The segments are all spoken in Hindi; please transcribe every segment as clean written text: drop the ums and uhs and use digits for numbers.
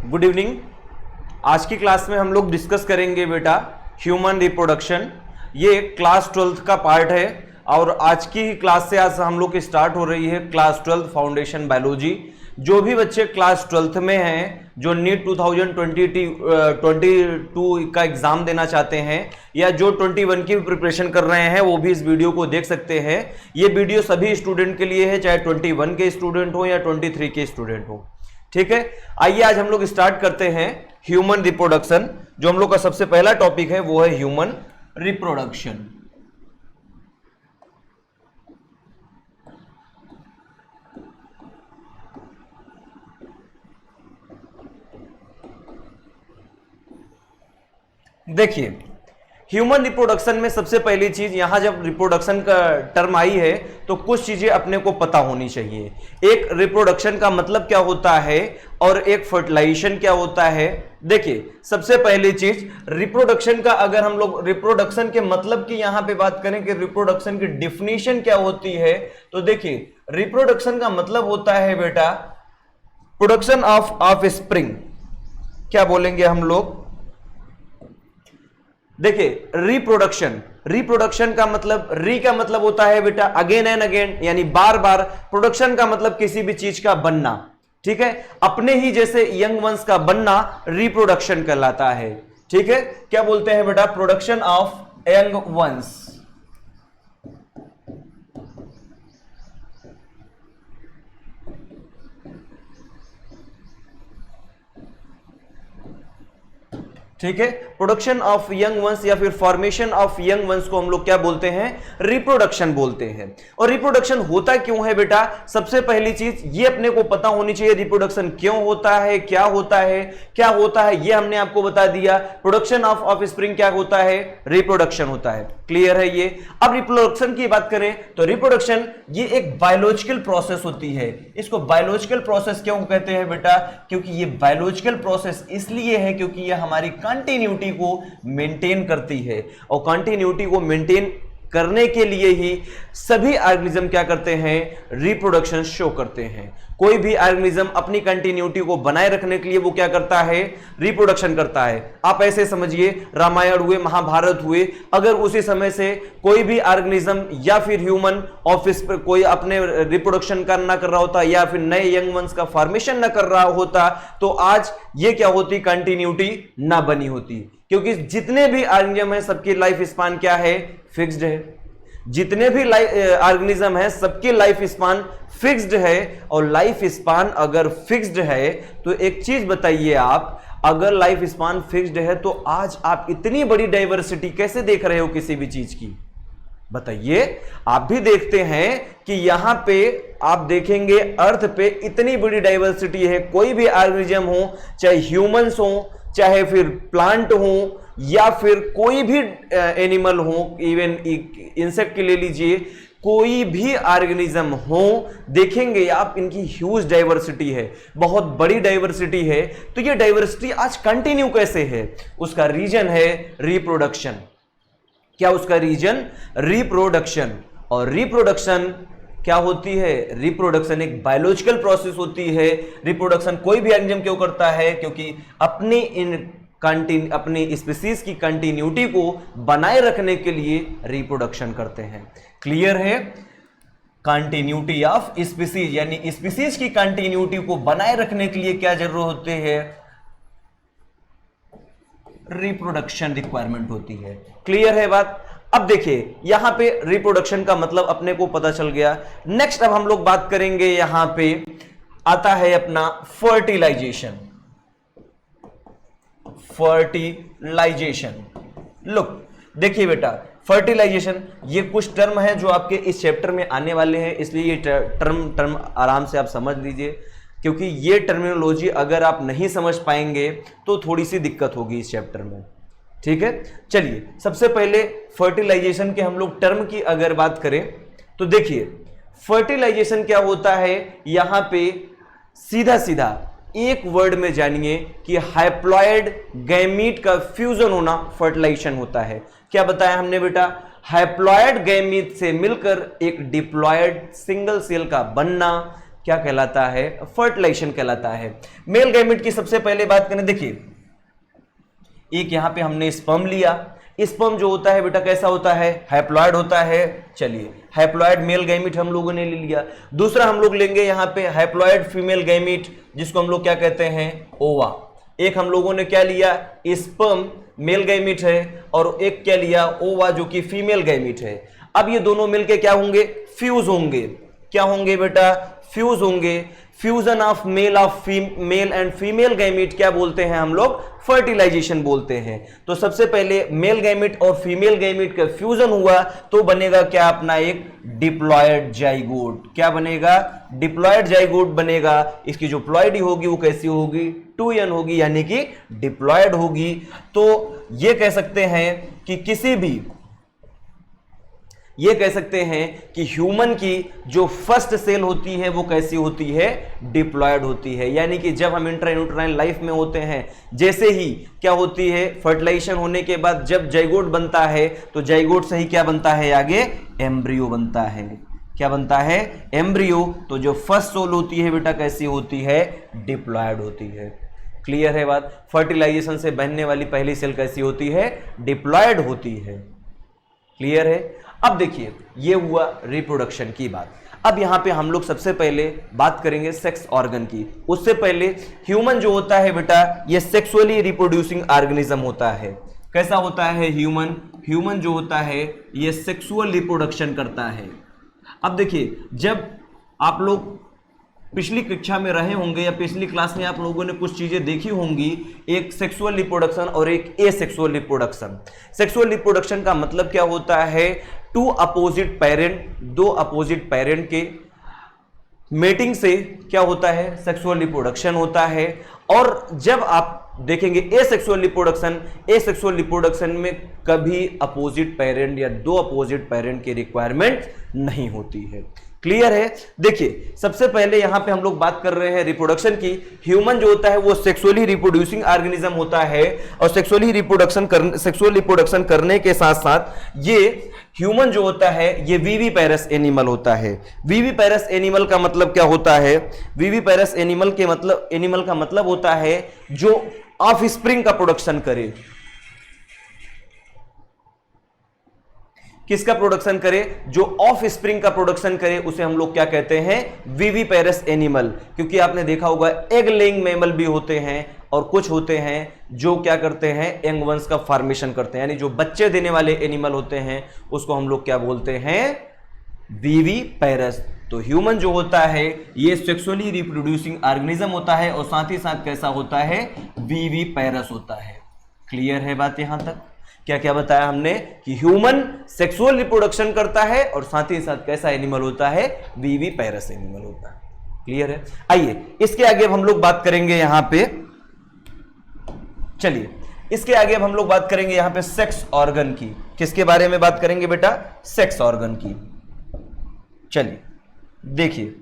Good evening. आज की क्लास में हम लोग डिस्कस करेंगे बेटा ह्यूमन रिप्रोडक्शन। ये क्लास 12th का पार्ट है और आज की क्लास से आज हम लोग की स्टार्ट हो रही है क्लास 12 फाउंडेशन बायोलॉजी। जो भी बच्चे क्लास 12th में हैं, जो नीट 2022 का एग्जाम देना चाहते हैं या जो 21 की प्रिपरेशन कर रहे हैं, वो भी इस वीडियो को देख सकते हैं। ये वीडियो सभी स्टूडेंट के लिए है, चाहे 21 के स्टूडेंट हो या 23 के स्टूडेंट हो। ठीक है, आइए आज हम लोग स्टार्ट करते हैं ह्यूमन रिप्रोडक्शन। जो हम लोग का सबसे पहला टॉपिक है वो है ह्यूमन रिप्रोडक्शन। देखिए, ह्यूमन रिप्रोडक्शन में सबसे पहली चीज, यहां जब रिप्रोडक्शन का टर्म आई है तो कुछ चीजें अपने को पता होनी चाहिए। एक रिप्रोडक्शन का मतलब क्या होता है और एक फर्टिलाइजेशन क्या होता है। देखिए, सबसे पहली चीज रिप्रोडक्शन का, अगर हम लोग रिप्रोडक्शन के मतलब की यहां पे बात करें कि रिप्रोडक्शन की डिफिनीशन क्या होती है, तो देखिए रिप्रोडक्शन का मतलब होता है बेटा प्रोडक्शन ऑफ ऑफस्प्रिंग। क्या बोलेंगे हम लोग? देखिए, रिप्रोडक्शन का मतलब, री का मतलब होता है बेटा अगेन एंड अगेन, यानी बार बार। प्रोडक्शन का मतलब किसी भी चीज का बनना। ठीक है, अपने ही जैसे यंग वंस का बनना रिप्रोडक्शन कहलाता है। ठीक है, क्या बोलते हैं बेटा? Production of young ones. ठीक है, प्रोडक्शन ऑफ यंग वंस या फिर फॉर्मेशन ऑफ यंग वंस को हम लोग क्या बोलते हैं? रिप्रोडक्शन बोलते हैं। और रिप्रोडक्शन होता क्यों है बेटा? सबसे पहली चीज ये अपने को पता होनी चाहिए, रिप्रोडक्शन क्यों होता है, क्या होता है, क्या होता है, ये हमने आपको बता दिया। प्रोडक्शन ऑफ ऑफस्प्रिंग क्या होता है? रिप्रोडक्शन होता है। क्लियर है ये? अब रिप्रोडक्शन की बात करें तो रिप्रोडक्शन ये एक बायोलॉजिकल प्रोसेस होती है। इसको बायोलॉजिकल प्रोसेस क्यों कहते हैं बेटा? क्योंकि ये बायोलॉजिकल प्रोसेस इसलिए है क्योंकि ये हमारी कंटिन्यूटी को मेंटेन करती है, और कंटिन्यूटी को मेंटेन करने के लिए ही सभी ऑर्गेनिज्म क्या करते हैं? रिप्रोडक्शन शो करते हैं। कोई भी ऑर्गेनिज्म अपनी कंटिन्यूटी को बनाए रखने के लिए वो क्या करता है? रिप्रोडक्शन करता है। आप ऐसे समझिए, रामायण हुए, महाभारत हुए, अगर उसी समय से कोई भी ऑर्गेनिज्म या फिर ह्यूमन ऑफिस पर कोई अपने रिप्रोडक्शन का ना कर रहा होता या फिर नए यंग वंस का फॉर्मेशन ना कर रहा होता, तो आज ये क्या होती? कंटिन्यूटी ना बनी होती। क्योंकि जितने भी ऑर्गेनिज्म है सबकी लाइफ स्पान क्या है? फिक्स्ड है। जितने भी ऑर्गेनिज्म है सबकी लाइफ स्पान फिक्स्ड है। और लाइफ स्पान अगर फिक्स्ड है तो एक चीज बताइए आप, अगर लाइफ स्पान फिक्स्ड है तो आज आप इतनी बड़ी डाइवर्सिटी कैसे देख रहे हो किसी भी चीज की? बताइए। आप भी देखते हैं कि यहां पे आप देखेंगे अर्थ पे इतनी बड़ी डाइवर्सिटी है। कोई भी ऑर्गेनिज्म हो, चाहे ह्यूमंस हो, चाहे फिर प्लांट हो, या फिर कोई भी एनिमल हो, इवन इंसेक्ट के ले लीजिए, कोई भी ऑर्गेनिज्म हो, देखेंगे आप इनकी ह्यूज डाइवर्सिटी है, बहुत बड़ी डाइवर्सिटी है। तो ये डाइवर्सिटी आज कंटिन्यू कैसे है? उसका रीजन है रिप्रोडक्शन। क्या उसका रीजन? रिप्रोडक्शन। और रिप्रोडक्शन क्या होती है? रिप्रोडक्शन एक बायोलॉजिकल प्रोसेस होती है। रिप्रोडक्शन कोई भी ऑर्गेनिज्म क्यों करता है? क्योंकि अपनी स्पीसीज की कंटिन्यूटी को बनाए रखने के लिए रिप्रोडक्शन करते हैं। क्लियर है? कंटिन्यूटी ऑफ स्पीसीज, यानी स्पीसीज की कंटिन्यूटी को बनाए रखने के लिए क्या जरूरत होती है? रिप्रोडक्शन रिक्वायरमेंट होती है। क्लियर है बात? अब देखिए, यहां पे रिप्रोडक्शन का मतलब अपने को पता चल गया। नेक्स्ट अब हम लोग बात करेंगे, यहां पे आता है अपना फर्टिलाइजेशन। फर्टिलाइजेशन, लुक देखिए बेटा, फर्टिलाइजेशन ये कुछ टर्म है जो आपके इस चैप्टर में आने वाले हैं, इसलिए ये टर्म आराम से आप समझ लीजिए, क्योंकि ये टर्मिनोलॉजी अगर आप नहीं समझ पाएंगे तो थोड़ी सी दिक्कत होगी इस चैप्टर में। ठीक है, चलिए सबसे पहले फर्टिलाइजेशन के हम लोग टर्म की अगर बात करें तो देखिए, फर्टिलाइजेशन क्या होता है? यहां पे सीधा सीधा एक वर्ड में जानिए कि हाइप्लॉयड गैमीट का फ्यूजन होना फर्टिलाइजेशन होता है। क्या बताया हमने बेटा? हाइप्लॉयड गैमीट से मिलकर एक डिप्लॉयड सिंगल सेल का बनना क्या कहलाता है, फर्टिलाइजेशन कहलाता है। मेल गैमेट की सबसे पहले बात करें, देखिए एक यहां पे हमने स्पर्म लिया, स्पर्म जो होता है बेटा कैसा होता है, हैप्लॉइड होता है। चलिए हैप्लॉइड मेल गैमेट हम लोगों ने ले लिया। दूसरा हम लोग लेंगे यहां पे हैप्लॉइड फीमेल गैमेट, जिसको हम लोग क्या कहते हैं, ओवा। एक हम लोगों ने क्या लिया, स्पर्म मेल गैमेट है, और एक क्या लिया, ओवा जो कि फीमेल गैमेट है। अब ये दोनों मिलके क्या होंगे, फ्यूज होंगे। क्या होंगे बेटा, फ्यूज होंगे। Fusion of male and female gamete क्या बोलते हैं हम लोग, फर्टिलाइजेशन बोलते हैं। तो सबसे पहले मेल गैमेट और फीमेल गैमेट का फ्यूजन हुआ तो बनेगा क्या, अपना एक डिप्लॉयड जाइगोट। क्या बनेगा, डिप्लॉयड जाइगोट बनेगा। इसकी जो प्लॉयडी होगी वो कैसी होगी, 2n होगी, यानी कि डिप्लॉयड होगी। तो ये कह सकते हैं कि किसी भी, ये कह सकते हैं कि ह्यूमन की जो फर्स्ट सेल होती है वो कैसी होती है, डिप्लॉयड होती है। यानी कि जब हम इंट्रायूटेराइन लाइफ में होते हैं, जैसे ही क्या होती है, फर्टिलाइजेशन होने के बाद जब जाइगोट बनता है तो जाइगोट से ही क्या बनता है, आगे एम्ब्रियो बनता है। क्या बनता है, एम्ब्रियो। तो जो फर्स्ट सोल होती है बेटा कैसी होती है, डिप्लॉयड होती है। क्लियर है बात, फर्टिलाइजेशन से बनने वाली पहली सेल कैसी होती है, डिप्लॉयड होती है। क्लियर है। अब देखिए ये हुआ रिप्रोडक्शन की बात। अब यहां पे हम लोग सबसे पहले बात करेंगे सेक्स ऑर्गन की। उससे पहले ह्यूमन जो होता है बेटा, ये सेक्सुअली रिप्रोड्यूसिंग ऑर्गेनिज्म होता है। कैसा होता है ह्यूमन, ह्यूमन जो होता है ये सेक्सुअल रिप्रोडक्शन करता है। अब देखिए जब आप लोग पिछली कक्षा में रहे होंगे या पिछली क्लास में आप लोगों ने कुछ चीजें देखी होंगी, एक सेक्सुअल रिप्रोडक्शन और एक एसेक्सुअल रिप्रोडक्शन। सेक्सुअल रिप्रोडक्शन का मतलब क्या होता है, टू अपोजिट पेरेंट, दो अपोजिट पेरेंट के मेटिंग से क्या होता है, सेक्सुअल रिप्रोडक्शन होता है। और जब आप देखेंगे एसेक्सुअल रिप्रोडक्शन, एसेक्सुअल रिप्रोडक्शन में कभी अपोजिट पेरेंट या दो अपोजिट पेरेंट की रिक्वायरमेंट नहीं होती है। क्लियर है। देखिए सबसे पहले यहां पे हम लोग बात कर रहे हैं रिप्रोडक्शन की। ह्यूमन जो होता है वो सेक्सुअली रिप्रोड्यूसिंग ऑर्गेनिज्म होता है, और सेक्सुअल रिप्रोडक्शन करने के साथ साथ ये ह्यूमन जो होता है ये विविपेरस एनिमल होता है। विविपेरस एनिमल का मतलब क्या होता है, विविपेरस एनिमल का मतलब होता है जो ऑफस्प्रिंग का प्रोडक्शन करे। किसका प्रोडक्शन करे, जो ऑफ स्प्रिंग का प्रोडक्शन करे उसे हम लोग क्या कहते हैं, विविपेरस एनिमल। क्योंकि आपने देखा होगा एग लेइंग मैमल भी होते हैं और कुछ होते हैं जो क्या करते हैं, यंग वंस का फॉर्मेशन करते हैं, यानी जो बच्चे देने वाले एनिमल होते हैं उसको हम लोग क्या बोलते हैं, विविपेरस। तो ह्यूमन जो होता है ये सेक्सुअली रिप्रोड्यूसिंग ऑर्गेनिज्म होता है और साथ ही साथ कैसा होता है, विविपेरस होता है। क्लियर है बात यहां तक। क्या क्या बताया हमने कि ह्यूमन सेक्सुअल रिप्रोडक्शन करता है और साथ ही साथ कैसा एनिमल होता है, विविपेरस एनिमल होता है। क्लियर है। आइए इसके आगे अब हम लोग बात करेंगे यहां पे, चलिए इसके आगे अब हम लोग बात करेंगे यहां पे सेक्स ऑर्गन की। किसके बारे में बात करेंगे बेटा, सेक्स ऑर्गन की। चलिए देखिए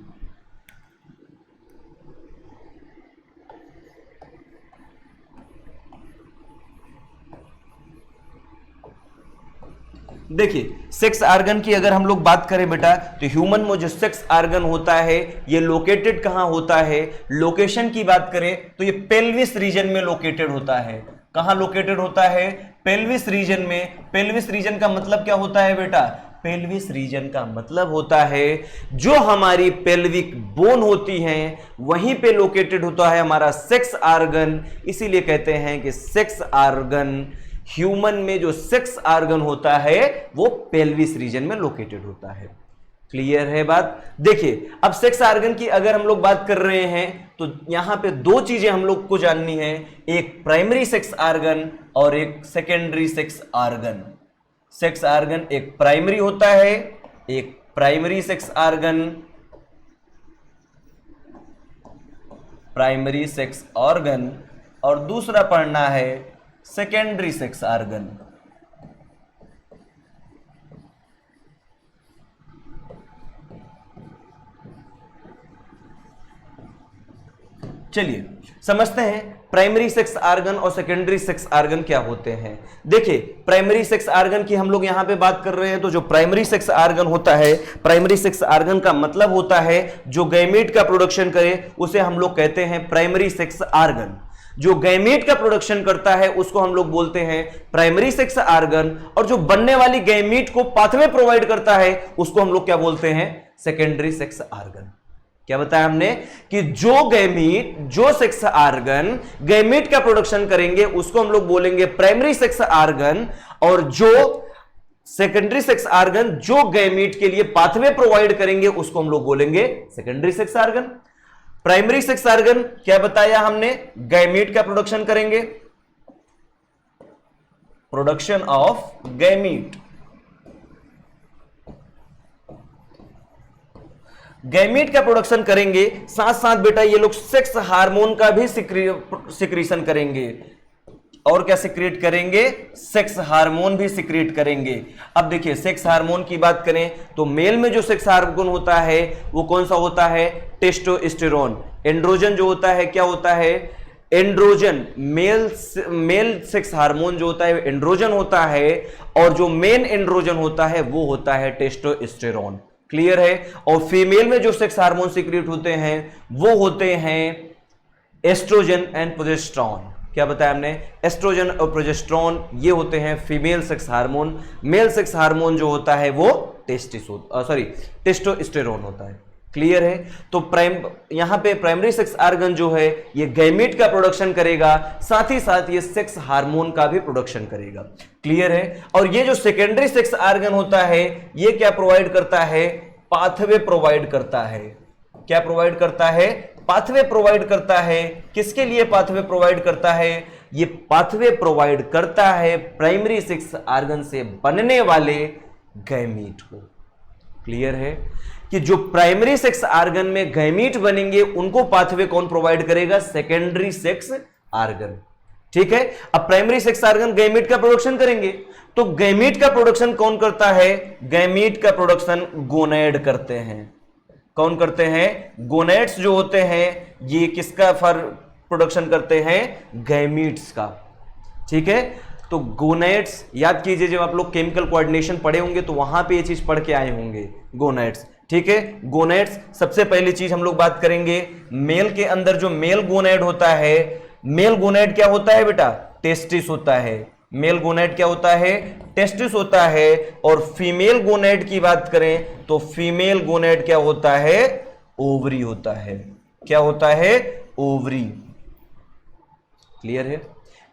देखिए सेक्स ऑर्गन की अगर हम लोग बात करें बेटा, तो ह्यूमन में जो सेक्स ऑर्गन होता है ये लोकेटेड कहां होता है, लोकेशन की बात करें तो ये पेल्विस रीजन में लोकेटेड होता है। कहां लोकेटेड होता है, पेल्विस रीजन में। पेल्विस रीजन का मतलब क्या होता है बेटा, पेल्विस रीजन का मतलब होता है जो हमारी पेल्विक बोन होती हैं वहीं पे लोकेटेड होता है हमारा सेक्स ऑर्गन। इसीलिए कहते हैं कि सेक्स ऑर्गन, ह्यूमन में जो सेक्स ऑर्गन होता है वो पेल्विस रीजन में लोकेटेड होता है। क्लियर है बात। देखिए अब सेक्स ऑर्गन की अगर हम लोग बात कर रहे हैं तो यहां पे दो चीजें हम लोग को जाननी है, एक प्राइमरी सेक्स ऑर्गन और एक secondary sex organ. Sex organ एक प्राइमरी होता है, एक primary sex organ, primary sex organ, और दूसरा पढ़ना है सेकेंडरी सेक्स ऑर्गन। चलिए समझते हैं प्राइमरी सेक्स आर्गन और सेकेंडरी सेक्स आर्गन क्या होते हैं। देखिए प्राइमरी सेक्स आर्गन की हम लोग यहां पे बात कर रहे हैं, तो जो प्राइमरी सेक्स आर्गन होता है, प्राइमरी सेक्स आर्गन का मतलब होता है जो गैमीट का प्रोडक्शन करे उसे हम लोग कहते हैं प्राइमरी सेक्स आर्गन। जो गैमीट का प्रोडक्शन करता है उसको हम लोग बोलते हैं प्राइमरी सेक्स आर्गन, और जो बनने वाली गैमीट को पाथवे प्रोवाइड करता है उसको हम लोग क्या बोलते हैं, सेकेंडरी सेक्स आर्गन। क्या बताया हमने कि जो गैमीट, जो सेक्स आर्गन गैमीट का प्रोडक्शन करेंगे उसको हम लोग बोलेंगे प्राइमरी सेक्स आर्गन, और जो सेकेंडरी सेक्स आर्गन जो गैमीट के लिए पाथवे प्रोवाइड करेंगे उसको हम लोग बोलेंगे secondary sex organ. Primary sex organ क्या बताया हमने, गैमीट का प्रोडक्शन करेंगे, प्रोडक्शन ऑफ गैमीट, गैमीट का प्रोडक्शन करेंगे, साथ साथ बेटा ये लोग सेक्स हार्मोन का भी सिक्रीशन करेंगे। और क्या सिक्रिएट करेंगे, सेक्स हार्मोन भी सिक्रिएट करेंगे। अब देखिए सेक्स हार्मोन की बात करें तो मेल में जो सेक्स हार्मोन होता है वो कौन सा होता है, टेस्टोस्टेरोन। एंड्रोजन जो होता है क्या होता है, एंड्रोजन। मेल सेक्स हार्मोन जो होता है एंड्रोजन होता है, और जो मेन एंड्रोजन होता है वो होता है टेस्टोस्टेरोन। क्लियर है। और फीमेल में जो सेक्स हार्मोन सिक्रिएट होते हैं वो होते हैं एस्ट्रोजन एंड प्रोजेस्टेरोन। क्या बताया हमने, एस्ट्रोजन और प्रोजेस्टेरोन ये होते हैं female sex hormone. Male sex hormone जो होता है वो टेस्टोस्टेरोन होता है। क्लियर है। तो यहां पे प्राइमरी सेक्स आर्गन जो है ये गैमीट का प्रोडक्शन करेगा, साथ ही साथ ये सेक्स हार्मोन का भी प्रोडक्शन करेगा। क्लियर है। और ये जो सेकेंडरी सेक्स आर्गन होता है ये क्या प्रोवाइड करता है, पाथवे प्रोवाइड करता है। क्या प्रोवाइड करता है, पाथवे प्रोवाइड करता है। किसके लिए पाथवे प्रोवाइड करता है, ये पाथवे प्रोवाइड करता है प्राइमरी सेक्स आर्गन से बनने वाले गैमीट को। क्लियर है कि जो प्राइमरी सेक्स आर्गन में गैमीट बनेंगे उनको पाथवे कौन प्रोवाइड करेगा, सेकेंडरी सेक्स आर्गन। ठीक है। अब प्राइमरी सेक्स आर्गन गैमीट का प्रोडक्शन करेंगे, तो गैमीट का प्रोडक्शन कौन करता है, गैमीट का प्रोडक्शन गोनेड करते हैं। कौन करते हैं, गोनेड्स जो होते हैं ये किसका प्रोडक्शन करते हैं, गैमीट्स का। ठीक है। तो गोनेड्स याद कीजिए, जब आप लोग केमिकल कोऑर्डिनेशन पढ़े होंगे तो वहां पे ये चीज पढ़ के आए होंगे, गोनेड्स। ठीक है। गोनेड्स सबसे पहली चीज हम लोग बात करेंगे, मेल के अंदर जो मेल गोनेड होता है, मेल गोनेड क्या होता है बेटा, टेस्टिस होता है। मेल गोनेड क्या होता है, टेस्टिस होता है। और फीमेल गोनेड की बात करें तो फीमेल गोनेड क्या होता है, ओवरी होता है। क्या होता है, ओवरी। क्लियर है।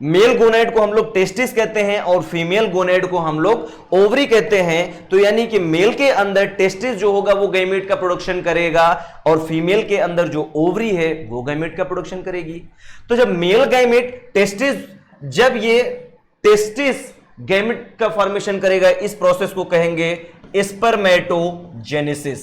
मेल गोनेड को हम लोग टेस्टिस कहते हैं और फीमेल गोनेड को हम लोग ओवरी कहते हैं। तो यानी कि मेल के अंदर टेस्टिस जो होगा वो गैमीट का प्रोडक्शन करेगा, और फीमेल के अंदर जो ओवरी है वो गैमीट का प्रोडक्शन करेगी। तो जब मेल गैमीट टेस्टिस, जब ये टेस्टिस गैमीट का फॉर्मेशन करेगा, इस प्रोसेस को कहेंगे स्पर्मेटोजेनेसिस।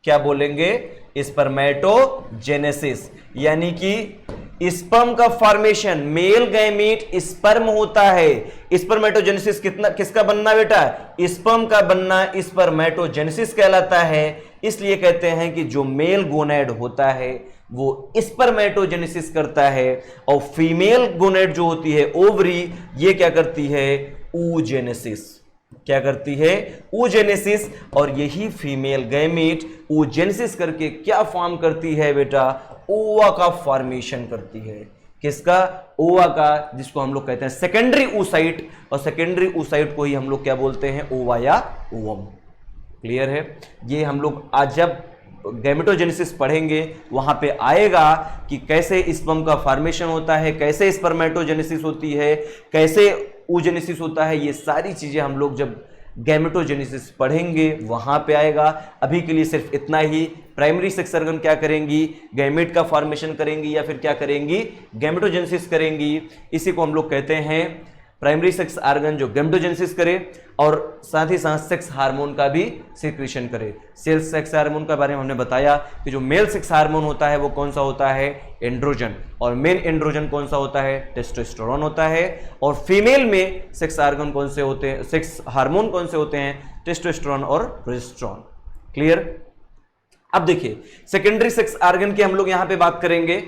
क्या बोलेंगे, स्पर्मेटोजेनेसिस। यानी कि स्पर्म का फॉर्मेशन, मेल गैमीट स्पर्म होता है। स्पर्मेटोजेनेसिस किसका बनना बेटा, स्पर्म का बनना स्पर्मेटोजेनेसिस कहलाता है। इसलिए कहते हैं कि जो मेल गोनेड होता है वो स्पर्मेटोजेनेसिस करता है, और फीमेल गोनेड जो होती है ओवरी, ये क्या करती है, oogenesis। क्या करती है, oogenesis। और यही फीमेल गैमीट oogenesis करके क्या फॉर्म करती है बेटा, ओवा का फॉर्मेशन करती है। किसका, ओवा का, जिसको हम लोग कहते हैं सेकेंडरी oocyte, और सेकेंडरी oocyte को ही हम लोग क्या बोलते हैं, ओवा या ओवम। क्लियर है। ये हम लोग आज जब गैमेटोजेनेसिस पढ़ेंगे वहां पे आएगा कि कैसे स्पर्म का फॉर्मेशन होता है, कैसे स्पर्मेटोजेनेसिस होती है, कैसे oogenesis होता है। ये सारी चीजें हम लोग जब गैमेटोजेनेसिस पढ़ेंगे वहां पे आएगा। अभी के लिए सिर्फ इतना ही। प्राइमरी सेक्स ऑर्गन क्या करेंगी, गैमेट का फॉर्मेशन करेंगी या फिर क्या करेंगी, गैमेटोजेनेसिस करेंगी। इसी को हम लोग कहते हैं प्राइमरी सेक्स आर्गन जो गैमेटोजेनेसिस करे और साथ ही साथ सेक्स हार्मोन का भी सिक्रीशन करे। सेल्स सेक्स हार्मोन के बारे में हमने बताया कि जो मेल सेक्स हार्मोन होता है वो कौन सा होता है, एंड्रोजन। और मेन एंड्रोजन कौन सा होता है, टेस्टोस्टेरोन होता है। और फीमेल में सेक्स आर्गन कौन से होते हैं, सेक्स हार्मोन कौन से होते हैं, टेस्टोस्टेरोन और प्रोजेस्टेरोन। क्लियर। अब देखिए सेकेंडरी सेक्स आर्गन की हम लोग यहां पे बात करेंगे।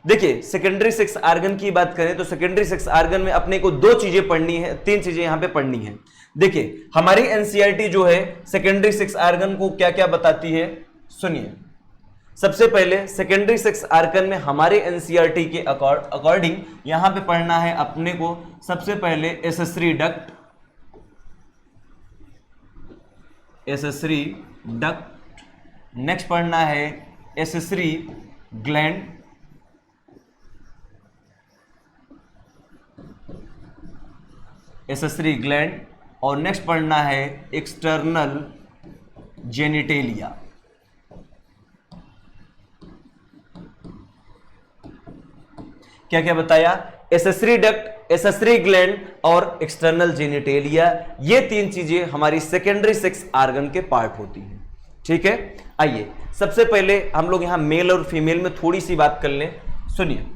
देखिए सेकेंडरी सेक्स आर्गन की बात करें तो सेकेंडरी सेक्स आर्गन में अपने को दो चीजें पढ़नी है, तीन चीजें यहां पे पढ़नी है। देखिए हमारी एनसीईआरटी जो है सेकेंडरी सेक्स आर्गन को क्या क्या बताती है, सुनिए। सबसे पहले सेकेंडरी सेक्स आर्गन में हमारे एनसीईआरटी के अकॉर्डिंग यहां पे पढ़ना है अपने को सबसे पहले accessory duct, accessory duct, next पढ़ना है एसेसरी ग्लैंड, एसेसरी ग्लैंड, और नेक्स्ट पढ़ना है एक्सटर्नल जेनिटेलिया। क्या क्या बताया, एसेसरी डक्ट, एसेसरी ग्लैंड और एक्सटर्नल जेनिटेलिया, ये तीन चीजें हमारी सेकेंडरी सेक्स आर्गन के पार्ट होती हैं। ठीक है, आइए सबसे पहले हम लोग यहां मेल और फीमेल में थोड़ी सी बात कर लें, सुनिए।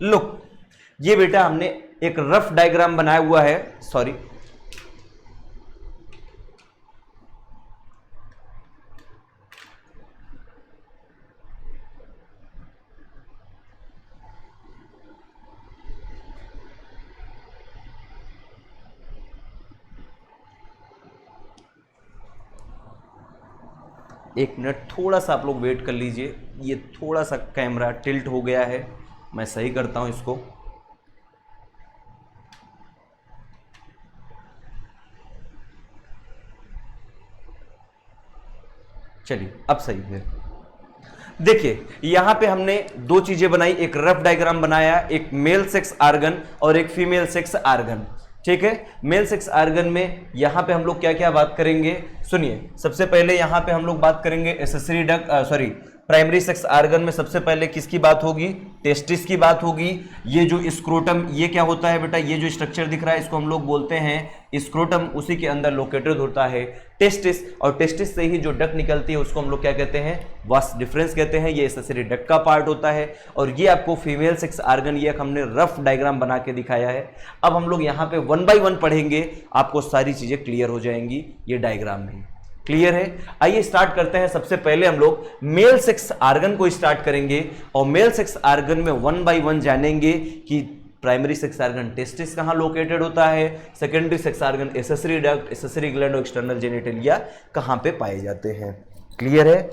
लो ये बेटा हमने एक रफ डायग्राम बनाया हुआ है, सॉरी एक मिनट, थोड़ा सा आप लोग वेट कर लीजिए, ये थोड़ा सा कैमरा टिल्ट हो गया है, मैं सही करता हूं इसको। चलिए अब सही है। देखिए यहां पे हमने दो चीजें बनाई, एक रफ डायग्राम बनाया, एक मेल सेक्स आर्गन और एक फीमेल सेक्स आर्गन। ठीक है, मेल सेक्स आर्गन में यहां पे हम लोग क्या क्या बात करेंगे, सुनिए। सबसे पहले यहां पे हम लोग बात करेंगे accessory duct, sorry primary sex organ में सबसे पहले किसकी बात होगी, टेस्टिस की बात होगी। ये जो स्क्रोटम, ये क्या होता है बेटा, ये जो स्ट्रक्चर दिख रहा है इसको हम लोग बोलते हैं स्क्रोटम, उसी के अंदर लोकेटेड होता है टेस्टिस, और टेस्टिस से ही जो डक्ट निकलती है उसको हम लोग क्या कहते हैं, वास डिफरेंस कहते हैं। ये एसेसरी डक्ट का पार्ट होता है। और ये आपको फीमेल सेक्स आर्गन, ये हमने रफ डायग्राम बना के दिखाया है। अब हम लोग यहाँ पे 1 बाय 1 पढ़ेंगे, आपको सारी चीजें क्लियर हो जाएंगी ये डायग्राम में। क्लियर है, आइए स्टार्ट करते हैं। सबसे पहले हम लोग मेल सेक्स आर्गन को स्टार्ट करेंगे और मेल सेक्स आर्गन में 1 बाय 1 जानेंगे कि प्राइमरी सेक्स आर्गन टेस्टिस कहां लोकेटेड होता है, secondary sex organ accessory duct, accessory gland और एक्सटर्नल जेनिटेलिया कहां पे पाए जाते हैं। क्लियर है,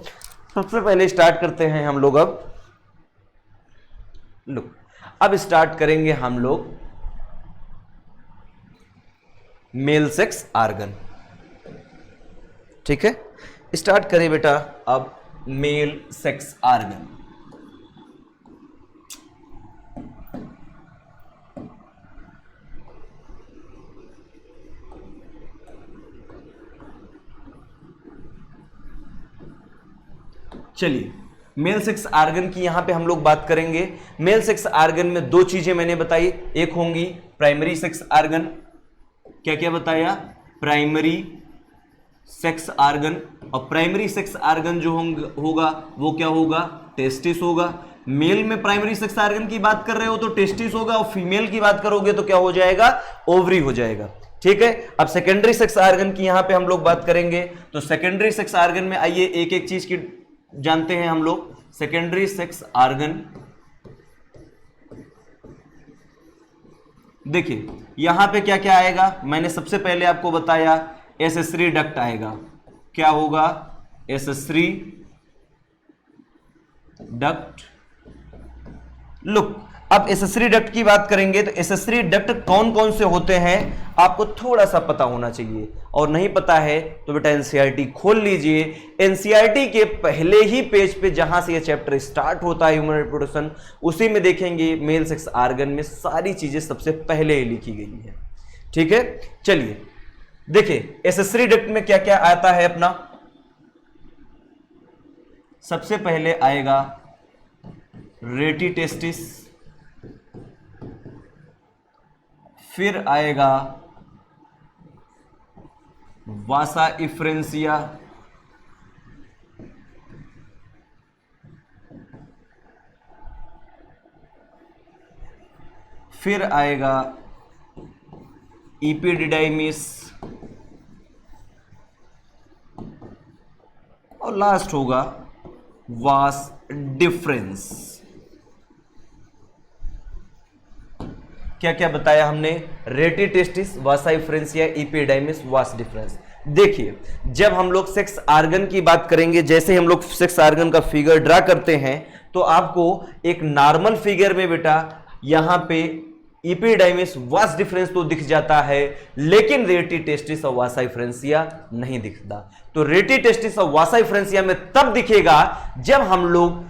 सबसे पहले स्टार्ट करते हैं हम लोग। अब स्टार्ट करेंगे हम लोग मेल सेक्स आर्गन। ठीक है, स्टार्ट करें बेटा अब मेल सेक्स आर्गन। चलिए मेल सेक्स आर्गन की यहां पे हम लोग बात करेंगे। मेल सेक्स आर्गन में दो चीजें मैंने बताई, एक होंगी प्राइमरी सेक्स आर्गन, क्या क्या बताया, प्राइमरी सेक्स आर्गन, और प्राइमरी सेक्स आर्गन जो होगा वो क्या होगा, टेस्टिस होगा। मेल में प्राइमरी सेक्स आर्गन की बात कर रहे हो तो टेस्टिस होगा, और फीमेल की बात करोगे तो क्या हो जाएगा, ओवरी हो जाएगा। ठीक है, अब सेकेंडरी सेक्स आर्गन की यहां पे हम लोग बात करेंगे। तो सेकेंडरी सेक्स आर्गन में आइए एक एक चीज की जानते हैं हम लोग। सेकेंडरी सेक्स आर्गन, देखिए यहां पे क्या क्या आएगा, मैंने सबसे पहले आपको बताया एसेसरी डक्ट आएगा। क्या होगा? Accessory duct. लुक, अब एसेसरी डक्ट की बात करेंगे तो एसेसरी डक्ट कौन कौन से होते हैं आपको थोड़ा सा पता होना चाहिए, और नहीं पता है तो बेटा एनसीईआरटी खोल लीजिए। एनसीईआरटी के पहले ही पेज पे जहां से ये चैप्टर स्टार्ट होता है ह्यूमन रिप्रोडक्शन, उसी में देखेंगे मेल सेक्स आर्गन में सारी चीजें सबसे पहले लिखी गई है। ठीक है, चलिए देखिए एसेसरी डक्ट में क्या क्या आता है अपना। सबसे पहले आएगा रेटी टेस्टिस, फिर आएगा वासा इफ्रेंसिया, फिर आएगा इपिडिडाइमिस, और लास्ट होगा वास डिफरेंस। क्या क्या बताया हमने? रेटी टेस्टिस, वासा इफ्रेंसिया, इपिडाइमिस, वास डिफरेंस। देखिए जब हम लोग सेक्स आर्गन की बात करेंगे, जैसे हम लोग सेक्स आर्गन का फिगर ड्रा करते हैं तो आपको एक नॉर्मल फिगर में बेटा यहां पे इपिडाइमिस, वास डिफरेंस तो दिख जाता है, लेकिन रेटी टेस्टिस और वासा इफ्रेंसिया नहीं दिखता। तो रेटी टेस्टिस और वासा इफ्रेंसिया में तब दिखेगा जब हम लोग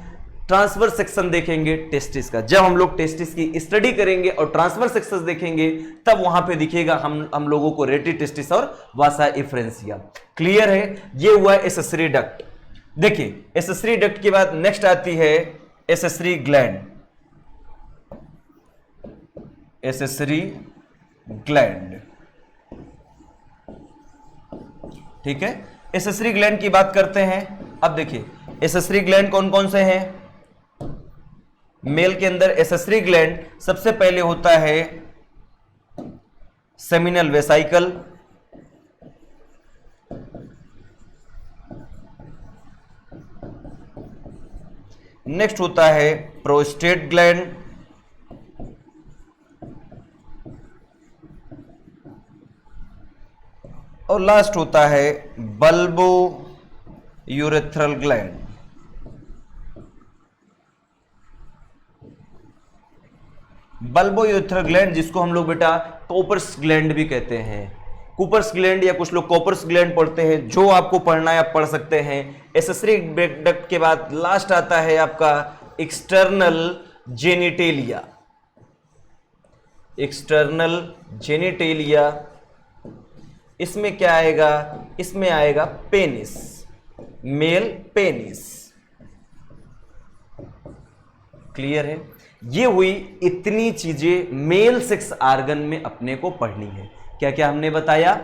ट्रांसफर सेक्शन देखेंगे टेस्टिस का। जब हम लोग टेस्टिस की स्टडी करेंगे और ट्रांसफर सेक्शन देखेंगे तब वहां पे दिखेगा हम लोगों को रेटी टेस्टिस और वासा इफ्रेंसिया। क्लियर है? ये हुआ एसेसरी डक्ट। देखिए एसेसरी डक्ट के बाद नेक्स्ट आती है एसेसरी ग्लैंड। एसेसरी ग्लैंड, ठीक है, एसेसरी ग्लैंड की बात करते हैं। अब देखिए एसेसरी ग्लैंड कौन कौन से हैं। मेल के अंदर एसेसरी ग्लैंड सबसे पहले होता है सेमिनल वेसाइकल, नेक्स्ट होता है प्रोस्टेट ग्लैंड, और लास्ट होता है bulbo urethral gland. Bulbo urethral gland जिसको हम लोग बेटा कॉपर्स ग्लैंड भी कहते हैं। कूपर्स ग्लैंड या कुछ लोग कॉपर्स ग्लैंड पढ़ते हैं, जो आपको पढ़ना है आप पढ़ सकते हैं। एसेसरी डक्ट के बाद लास्ट आता है आपका एक्सटर्नल जेनिटेलिया। एक्सटर्नल जेनिटेलिया, इसमें क्या आएगा? इसमें आएगा पेनिस, मेल पेनिस। क्लियर है? ये हुई इतनी चीजें मेल सेक्स आर्गन में अपने को पढ़नी है। क्या क्या हमने बताया?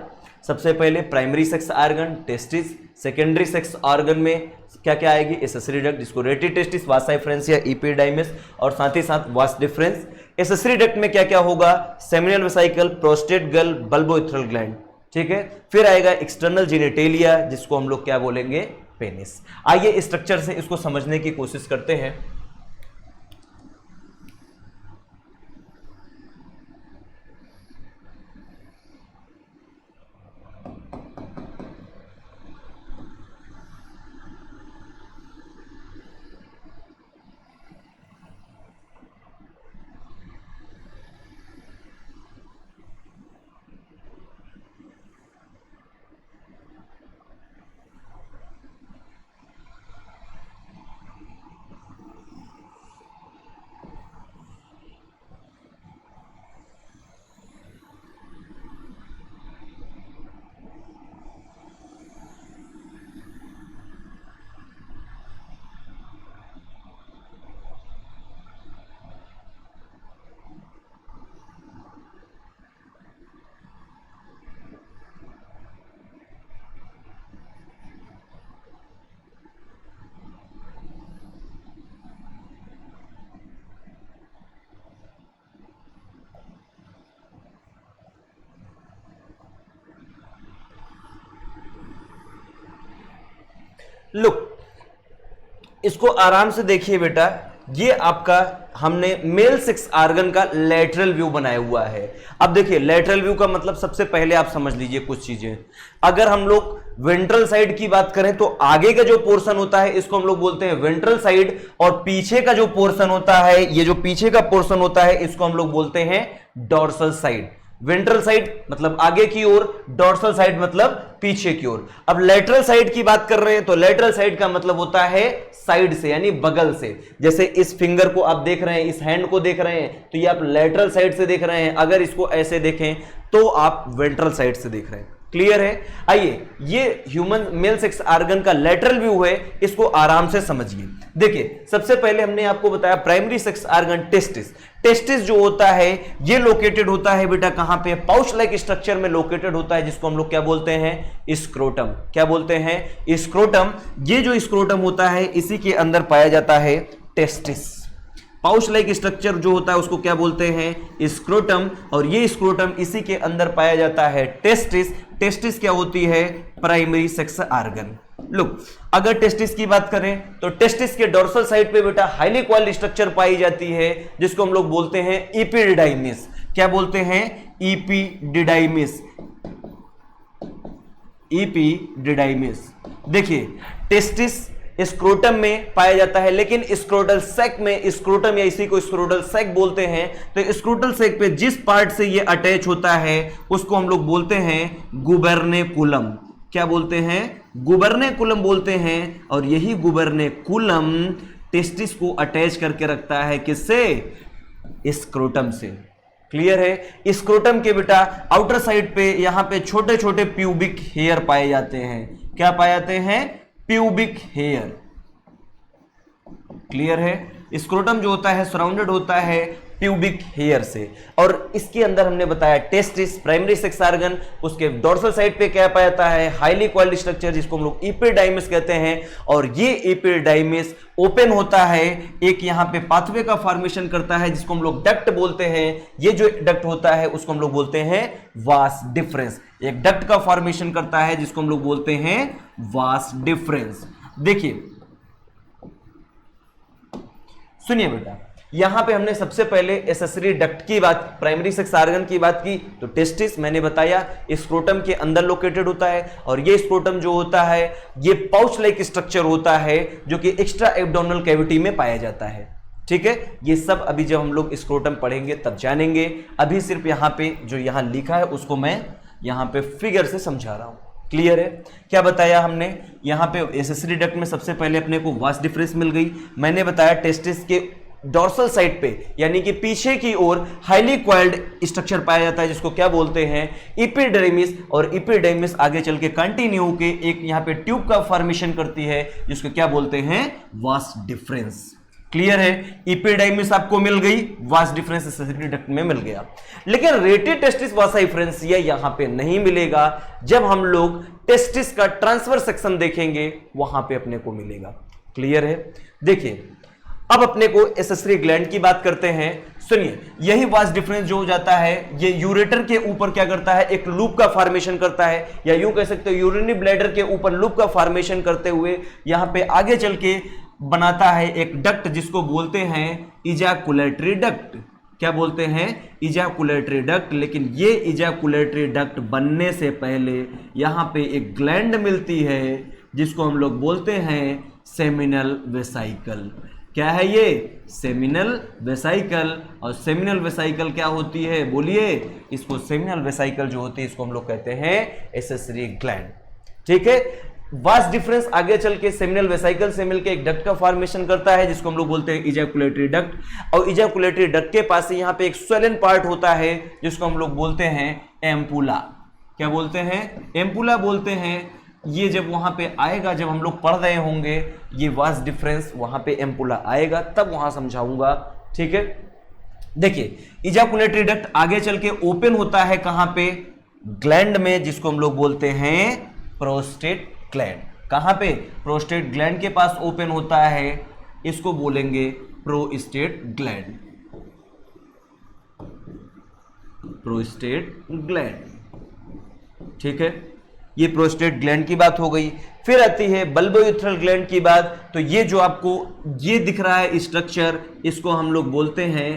सबसे पहले primary sex organ testis, secondary sex organ में क्या क्या आएगी? एसेसरी डक्ट जिसको रेटी टेस्टिस, वासा इफ्रेंसिया, इपिडाइमिस, और साथ ही साथ वास डिफरेंस। एसेसरी डक्ट में क्या क्या होगा? सेमिनल वेसाइकल, प्रोस्टेट गल, बल्बो यूरेथ्रल ग्लैंड, ठीक है। फिर आएगा एक्सटर्नल जेनिटेलिया जिसको हम लोग क्या बोलेंगे? पेनिस। आइए स्ट्रक्चर से इसको समझने की कोशिश करते हैं। लुक, इसको आराम से देखिए बेटा। ये आपका हमने मेल सेक्स ऑर्गन का लेटरल व्यू बनाया हुआ है। अब देखिए लेटरल व्यू का मतलब सबसे पहले आप समझ लीजिए कुछ चीजें। अगर हम लोग वेंट्रल साइड की बात करें तो आगे का जो पोर्शन होता है इसको हम लोग बोलते हैं वेंट्रल साइड, और पीछे का जो पोर्शन होता है, ये जो पीछे का पोर्शन होता है इसको हम लोग बोलते हैं डॉर्सल साइड। वेंट्रल साइड मतलब आगे की ओर, डॉर्सल साइड मतलब पीछे की ओर। अब लेटरल साइड की बात कर रहे हैं तो लेटरल साइड का मतलब होता है साइड से, यानी बगल से। जैसे इस फिंगर को आप देख रहे हैं, इस हैंड को देख रहे हैं, तो ये आप लेटरल साइड से देख रहे हैं। अगर इसको ऐसे देखें तो आप वेंट्रल साइड से देख रहे हैं। क्लियर है? आइए, ये ह्यूमन मेल सेक्स ऑर्गन का लेटरल व्यू है, इसको आराम से समझिए। देखिए सबसे पहले हमने आपको बताया primary sex organ testis. Testis जो होता है ये लोकेटेड होता है बेटा कहां पे? पाउच लाइक स्ट्रक्चर में लोकेटेड होता है, जिसको हम लोग क्या बोलते हैं? स्क्रोटम। क्या बोलते हैं? स्क्रोटम। ये जो स्क्रोटम होता है इसी के अंदर पाया जाता है टेस्टिस। पाउच लाइक स्ट्रक्चर जो होता है उसको क्या बोलते हैं? स्क्रोटम। और ये स्क्रोटम इसी के अंदर पाया जाता है टेस्टिस। टेस्टिस क्या होती है? Primary sex organ. लुक, अगर टेस्टिस की बात करें तो टेस्टिस के डोर्सल साइड पे बेटा हाईली क्वाइल्ड स्ट्रक्चर पाई जाती है, जिसको हम लोग बोलते हैं इपिडिडाइमिस। क्या बोलते हैं? इपिडिडाइमिस। इपिडिडाइमिस। देखिए टेस्टिस स्क्रोटम में पाया जाता है, लेकिन स्क्रोटल सैक में, स्क्रोटम या इसी को स्क्रोटल सैक बोलते हैं, तो स्क्रोटल सैक पे जिस पार्ट से ये अटैच होता है उसको हम लोग बोलते हैं गुबर्नेकुलम। क्या बोलते हैं? गुबर्नेकुलम बोलते हैं। और यही गुबर्नेकुलम टेस्टिस को अटैच करके रखता है किससे? स्क्रोटम से। क्लियर है? स्क्रोटम के बेटा आउटर साइड पे यहां पे छोटे छोटे प्यूबिक हेयर पाए जाते हैं। क्या पाए जाते हैं? Pubic hair. क्लियर है? स्क्रोटम जो होता है सराउंडेड होता है प्यूबिक हेयर से। और इसके अंदर हमने बताया टेस्टिस प्राइमरी सेक्स ऑर्गन, उसके डोर्सल साइड पे क्या पाया जाता है? हाईली क्वाइल्ड स्ट्रक्चर, जिसको हम लोग इपिडाइमिस कहते हैं। और ये इपिडाइमिस ओपन होता है, एक यहां पे पाथवे का फॉर्मेशन करता है जिसको हम लोग डक्ट बोलते हैं। ये जो डक्ट होता है उसको हम लोग बोलते हैं वास डिफरेंस। एक डक्ट का फॉर्मेशन करता है जिसको हम लोग बोलते हैं वास डिफरेंस। देखिए सुनिए बेटा, यहां पे हमने सबसे पहले एसेसरी डक्ट की बात, प्राइमरी सेक्स ऑर्गन की बात की, तो टेस्टिस मैंने बताया स्क्रोटम के अंदर लोकेटेड होता है। और ये स्क्रोटम जो होता है ये पाउच लाइक स्ट्रक्चर होता है जो कि एक्स्ट्रा एब्डोमिनल कैविटी में पाया जाता है। ठीक है? ये सब अभी जब हम लोग स्क्रोटम पढ़ेंगे तब जानेंगे। अभी सिर्फ यहां पे जो यहां लिखा है उसको मैं यहां पे फिगर से समझा रहा हूं। क्लियर है? क्या बताया हमने? यहां पे एसेसरी डक्ट में सबसे पहले अपने को वास डिफरेंस मिल गई। मैंने बताया टेस्टिस के डोर्सल साइड पे यानी कि पीछे की ओर हाईली क्वाइल्ड स्ट्रक्चर पाया जाता है, जिसको क्या बोलते हैं? इपिडर्मिस। और इपिडर्मिस आगे चल के कंटिन्यू होके एक यहां पे ट्यूब का फॉर्मेशन करती है, जिसको क्या बोलते हैं? Vas deferens. क्लियर है? इपिडाइमिस आपको मिल गई, वास डिफरेंस एसेसरी डक्ट में मिल गया। लेकिन रेटेड टेस्टिस वासा डिफरेंस ये यहां पे नहीं मिलेगा, जब हम लोग टेस्टिस का ट्रांसफर सेक्शन देखेंगे वहां पे अपने को मिलेगा। क्लियर है? देखिए अब अपने को एसेसरी ग्लैंड की बात करते हैं। सुनिए, यही वास डिफरेंस जो हो जाता है ये यूरेटर के ऊपर क्या करता है? एक लूप का फॉर्मेशन करता है, या यूं कह सकते हो यूरिनरी ब्लैडर के ऊपर लूप का फॉर्मेशन करते हुए यहां पे आगे चल के बनाता है एक डक्ट, जिसको बोलते हैं इजैकुलेटरी डक्ट। क्या बोलते हैं? Ejaculatory duct. लेकिन ये इजैकुलेटरी डक्ट बनने से पहले यहां पे एक ग्लैंड मिलती है जिसको हम लोग बोलते हैं सेमिनल वेसाइकल। क्या है ये? Seminal vesicle. और सेमिनल वेसाइकल क्या होती है? बोलिए। इसको सेमिनल वेसाइकल जो होती है इसको हम लोग कहते हैं एसेसरी ग्लैंड। ठीक है? वास डिफरेंस आगे चल के सेमिनल वेसाइकल से मिलकर एक डक्ट का फॉर्मेशन करता है, जिसको हम लोग बोलते हैं इजैकुलेटरी डक्ट। और इजैकुलेटरी डक्ट के पास से यहां पे एक स्वेलन पार्ट होता है जिसको हम लोग बोलते हैं एम्पुला। क्या बोलते हैं? एम्पुला बोलते हैं। ये जब वहां पे आएगा, जब हम लोग पढ़ रहे होंगे ये वास डिफरेंस, वहां पे एम्पुला आएगा तब वहां समझाऊंगा। ठीक है? देखिए इजैकुलेटरी डक्ट आगे चल के ओपन होता है कहां पे? ग्लैंड में, जिसको हम लोग बोलते हैं प्रोस्टेट ग्लैंड। कहां पे? प्रोस्टेट ग्लैंड के पास ओपन होता है, इसको बोलेंगे प्रोस्टेट ग्लैंड। Prostate gland. ठीक है? ये प्रोस्टेट ग्लैंड की बात हो गई। फिर आती है बल्बोयूरेथ्रल ग्लैंड की बात, तो ये जो आपको ये दिख रहा है स्ट्रक्चर, इसको हम लोग बोलते हैं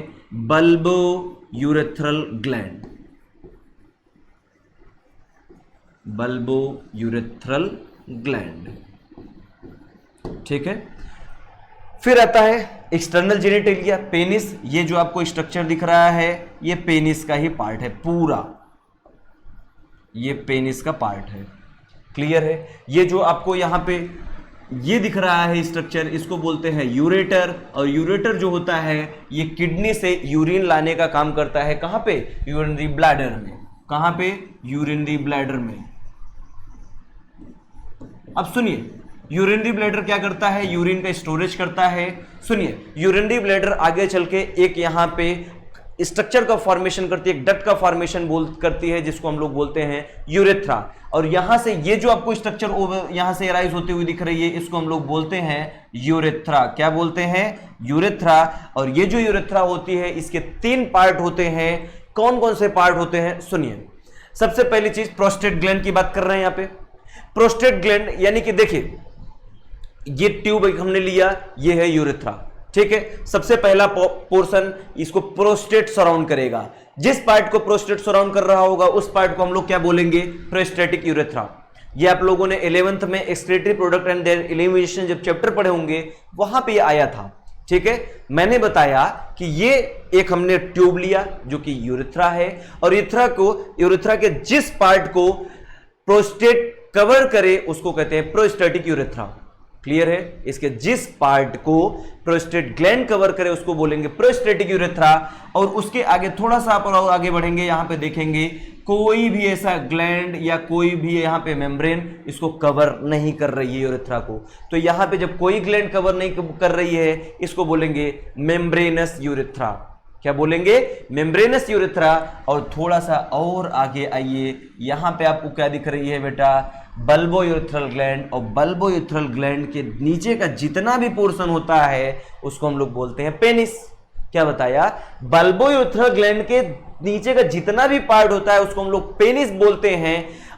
बल्बोयूरेथ्रल ग्लैंड, बल्बोयूरेथ्रल ग्लैंड, ठीक है। फिर आता है एक्सटर्नल जेनिटेलिया, पेनिस। ये जो आपको स्ट्रक्चर दिख रहा है ये पेनिस का ही पार्ट है पूरा, ये पेनिस का पार्ट है, क्लियर है। ये जो आपको यहां पे ये दिख रहा है स्ट्रक्चर, इसको बोलते हैं यूरेटर, और यूरेटर जो होता है ये किडनी से यूरिन लाने का काम करता है। कहां पे? यूरिनरी ब्लैडर में। कहां पे? यूरिनरी ब्लैडर में। अब सुनिए, यूरिनरी ब्लैडर क्या करता है? यूरिन का स्टोरेज करता है। सुनिए, यूरिनरी ब्लैडर आगे चल के एक यहां पे स्ट्रक्चर का फॉर्मेशन करती है, एक डक्ट का फॉर्मेशन करती है, जिसको हम लोग बोलते हैं यूरेथ्रा। और यहां से ये जो आपको स्ट्रक्चर यहां से एराइज होती हुई दिख रही है, इसको हम लोग बोलते हैं यूरेथ्रा। क्या बोलते हैं? यूरेथ्रा। और ये जो यूरेथ्रा होती है इसके 3 पार्ट होते हैं। कौन कौन से पार्ट होते हैं? सुनिए, सबसे पहली चीज प्रोस्टेट ग्लैंड की बात कर रहे हैं यहां पे। प्रोस्टेट ग्लैंड यानी कि देखिए, ये ट्यूब हमने लिया, ये है यूरेथ्रा, ठीक है। सबसे पहला पोर्शन इसको प्रोस्टेट सराउंड करेगा। जिस पार्ट को प्रोस्टेट सराउंड कर रहा होगा उस पार्ट को हम लोग क्या बोलेंगे? Prostatic urethra. ये आप लोगों ने 11th में excretory product and there elimination जब चैप्टर पढ़े होंगे वहां पे ये आया था, ठीक है। मैंने बताया कि ये एक हमने ट्यूब लिया जो कि यूरेथ्रा है, और यूरेथ्रा के जिस पार्ट को प्रोस्टेट कवर करे उसको कहते हैं प्रोस्टेटिक यूरेथ्रा, क्लियर है। इसके जिस पार्ट को प्रोस्टेट ग्लैंड कवर करे उसको बोलेंगे प्रोस्टेटिक यूरेथ्रा। और उसके आगे थोड़ा सा आप और आगे बढ़ेंगे, यहां पे देखेंगे कोई भी ऐसा ग्लैंड या कोई भी यहां पे मेम्ब्रेन इसको कवर नहीं कर रही है यूरेथ्रा को। तो यहां पे जब कोई ग्लैंड कवर नहीं कर रही है इसको बोलेंगे मेम्ब्रेनस यूरेथ्रा। क्या बोलेंगे? Membranes urethra. और थोड़ा सा और आगे आइए, यहां पे आपको क्या दिख रही है बेटा? Bulbourethral gland. और बल्बोयूरेथ्रल ग्लैंड के नीचे का जितना भी पोर्शन होता है उसको हम लोग बोलते हैं पेनिस। क्या बताया? बल्बोयूरेथ्रल ग्लैंड के नीचे का जितना भी पार्ट होता है उसको हम लोग पेनिस बोलते हैं।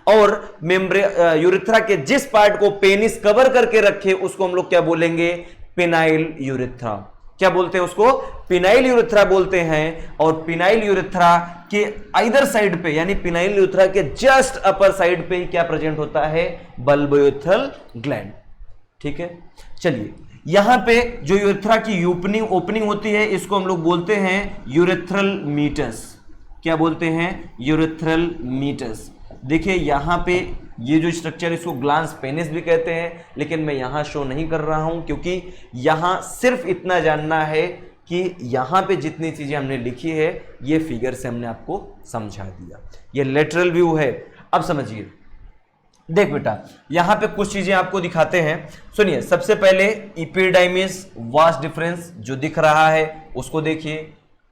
और यूरेथ्रा के जिस पार्ट को पेनिस कवर करके रखे उसको हम लोग क्या बोलेंगे? Phenyl urethra. क्या बोलते हैं उसको? पिनाइल यूरेथ्रा बोलते हैं। और पिनाइल यूरेथ्रा के आइदर साइड पे, यानी पिनाइल यूरेथ्रा के जस्ट अपर साइड पे ही क्या प्रेजेंट होता है? बल्बोयूरेथ्रल ग्लैंड, ठीक है। चलिए, यहां पे जो यूरेथ्रा की ओपनिंग होती है इसको हम लोग बोलते हैं यूरेथ्रल मीटस। क्या बोलते हैं? Urethral meatus. देखिए यहां पे ये जो स्ट्रक्चर इसको ग्लांस पेनिस भी कहते हैं, लेकिन मैं यहां शो नहीं कर रहा हूं क्योंकि यहां सिर्फ इतना जानना है कि यहां पे जितनी चीजें हमने लिखी है ये फिगर से हमने आपको समझा दिया। ये लेटरल व्यू है। अब समझिए, देख बेटा यहां पे कुछ चीजें आपको दिखाते हैं। सुनिए, सबसे पहले एपिडाइमिस वास डिफरेंस जो दिख रहा है उसको देखिए।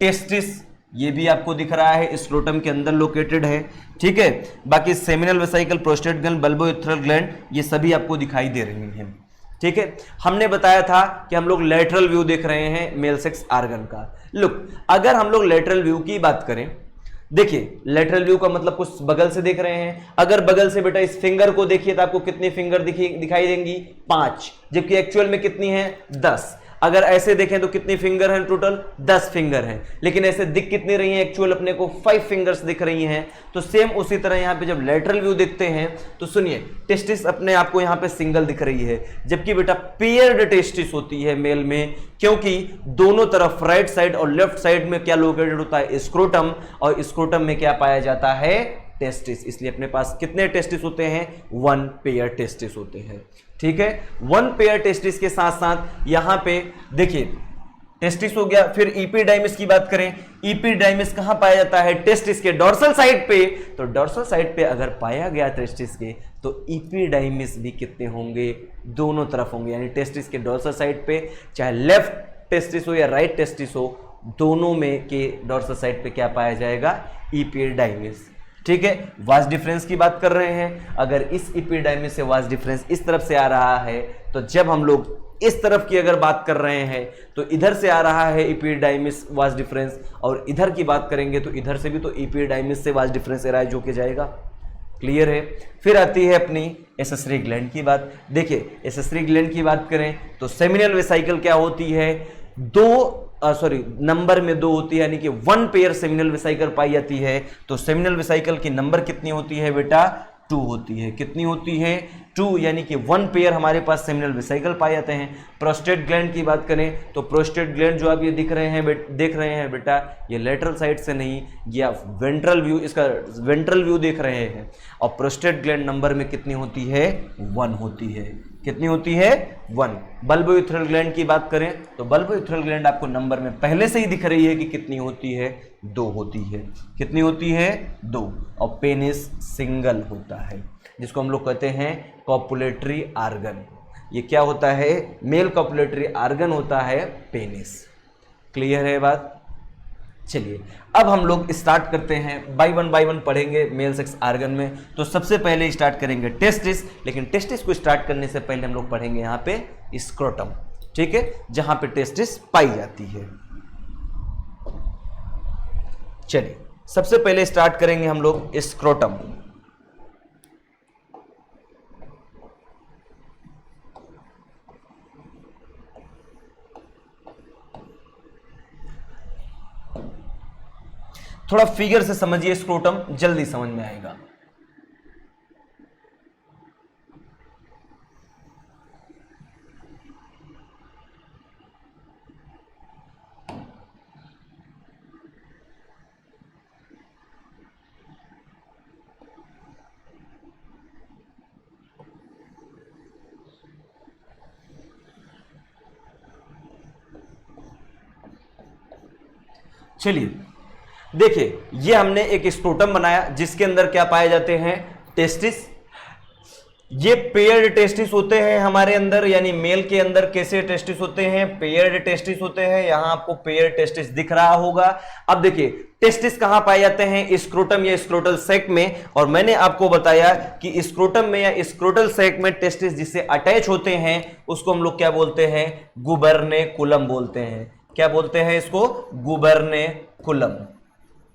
टेस्टिस ये भी आपको दिख रहा है, स्क्रोटम के अंदर लोकेटेड है, ठीक है। बाकी seminal vesicle, prostate gland, bulbourethral gland ये सभी आपको दिखाई दे रही हैं, ठीक है। हमने बताया था कि हम लोग लेटरल व्यू देख रहे हैं मेल सेक्स ऑर्गन का। लुक, अगर हम लोग लेटरल व्यू की बात करें, देखिए लेटरल व्यू का मतलब कुछ बगल से देख रहे हैं। अगर बगल से बेटा इस फिंगर को देखिए तो आपको कितनी फिंगर दिखाई देंगी? 5, जबकि एक्चुअल में कितनी है? 10। अगर ऐसे देखें तो कितनी फिंगर हैं? टोटल 10 फिंगर हैं। लेकिन ऐसे दिख कितनी रही हैं? एक्चुअल अपने को 5 फिंगर्स दिख रही हैं। तो सेम उसी तरह यहां पे जब लेटरल व्यू देखते हैं तो सुनिए, टेस्टिस अपने आप को यहां पे सिंगल दिख रही है, जबकि बेटा पेयर्ड टेस्टिस होती है मेल में, क्योंकि दोनों तरफ राइट साइड और लेफ्ट साइड में क्या लोकेटेड होता है? स्क्रोटम। और स्क्रोटम में क्या पाया जाता है? टेस्टिस। इसलिए अपने पास कितने टेस्टिस होते हैं? 1 पेयर टेस्टिस होते हैं, ठीक है। 1 पेयर टेस्टिस के साथ साथ यहां पे देखिए टेस्टिस हो गया। फिर एपिडाइमिस की बात करें, एपिडाइमिस कहां पाया जाता है? टेस्टिस के डोर्सल साइड पे। तो डोर्सल साइड पे अगर पाया गया टेस्टिस के तो एपिडाइमिस भी कितने होंगे? दोनों तरफ होंगे। यानी टेस्टिस के डोर्सल साइड पे चाहे लेफ्ट टेस्टिस हो या राइट टेस्टिस हो, दोनों में के डोर्सल साइड पे क्या पाया जाएगा? एपिडाइमिस, ठीक है। वास डिफरेंस की बात कर रहे हैं, अगर इस एपिडाइमिस से वास डिफरेंस इस तरफ से आ रहा है तो जब हम लोग इस तरफ की अगर बात कर रहे हैं तो इधर से आ रहा है एपिडाइमिस वास डिफरेंस, और इधर की बात करेंगे तो इधर से भी तो एपिडाइमिस से वास डिफरेंस एराइज होके जाएगा, क्लियर है। फिर आती है अपनी एसेसरी ग्लैंड की बात। देखिए एसेसरी ग्लैंड की बात करें तो सेमिनल वेसिकल क्या होती है, नंबर में 2 होती है, यानी कि 1 पेयर सेमिनल वेसिकल पाई जाती है। तो सेमिनल वेसिकल की नंबर कितनी होती है बेटा, 2 होती है। कितनी होती है, 2, यानी कि 1 पेयर हमारे पास सेमिनल वेसिकल पाए जाते हैं। प्रोस्टेट ग्लैंड की बात करें तो प्रोस्टेट ग्लैंड जो आप ये देख रहे हैं बेटा, ये लेटरल साइड से नहीं, ये आप वेंट्रल व्यू, इसका वेंट्रल व्यू देख रहे हैं। और प्रोस्टेट ग्लैंड नंबर में कितनी होती है, 1 होती है। कितनी होती है, 1। बल्बोयूथेरल ग्लैंड की बात करें तो बल्बोयूथेरल ग्लैंड आपको नंबर में पहले से ही दिख रही है कि कितनी होती है, 2 होती है। कितनी होती है, 2। और पेनिस सिंगल होता है, जिसको हम लोग कहते हैं कॉपुलेटरी आर्गन। ये क्या होता है, मेल कॉपुलेटरी आर्गन होता है पेनिस। क्लियर है बात। चलिए अब हम लोग स्टार्ट करते हैं, बाय वन पढ़ेंगे मेल सेक्स आर्गन में। तो सबसे पहले स्टार्ट करेंगे टेस्टिस, लेकिन टेस्टिस को स्टार्ट करने से पहले हम लोग पढ़ेंगे यहाँ पे स्क्रोटम, ठीक है, जहां पे टेस्टिस पाई जाती है। चलिए सबसे पहले स्टार्ट करेंगे हम लोग स्क्रोटम। थोड़ा फिगर से समझिए स्क्रोटम, जल्दी समझ में आएगा। चलिए देखिए, ये हमने एक स्क्रोटम बनाया जिसके अंदर क्या पाए जाते हैं, टेस्टिस। ये पेयर्ड टेस्टिस होते हैं हमारे अंदर, यानी मेल के अंदर कैसे टेस्टिस होते हैं, पेयर्ड टेस्टिस होते हैं। यहां आपको पेयर्ड टेस्टिस दिख रहा होगा। अब देखिए टेस्टिस कहां पाए जाते हैं, स्क्रोटम या स्क्रोटल सैक में। और मैंने आपको बताया कि स्क्रोटम में या स्क्रोटल सैक में टेस्टिस जिससे अटैच होते हैं उसको हम लोग क्या बोलते हैं, गुबर्नेकुलम बोलते हैं। क्या बोलते हैं इसको, गुबर्नेकुलम।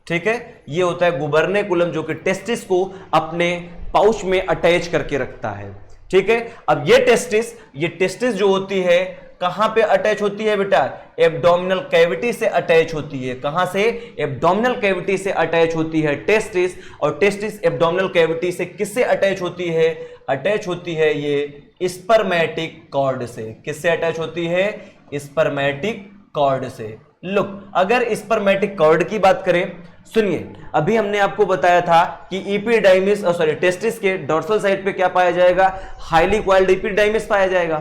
ठीक है, ये होता है गुबर्नेकुलम, जो कि टेस्टिस को अपने पाउच में अटैच करके रखता है। ठीक है, अब ये टेस्टिस जो होती है कहां पे अटैच होती है बेटा, एब्डोमिनल कैविटी से अटैच होती है। कहां से, एब्डोमिनल कैविटी से अटैच होती है टेस्टिस। और टेस्टिस एब्डोमिनल कैविटी से किससे अटैच होती है, अटैच होती है ये स्पर्मेटिक कॉर्ड से। किससे अटैच होती है, स्पर्मेटिक कॉर्ड से। लुक, अगर स्पर्मेटिक कॉर्ड की बात करें, सुनिए, अभी हमने आपको बताया था कि एपिडाइमिस टेस्टिस के डोर्सल साइड पे क्या पाया जाएगा, हाईली कॉइल्ड एपिडाइमिस पाया जाएगा।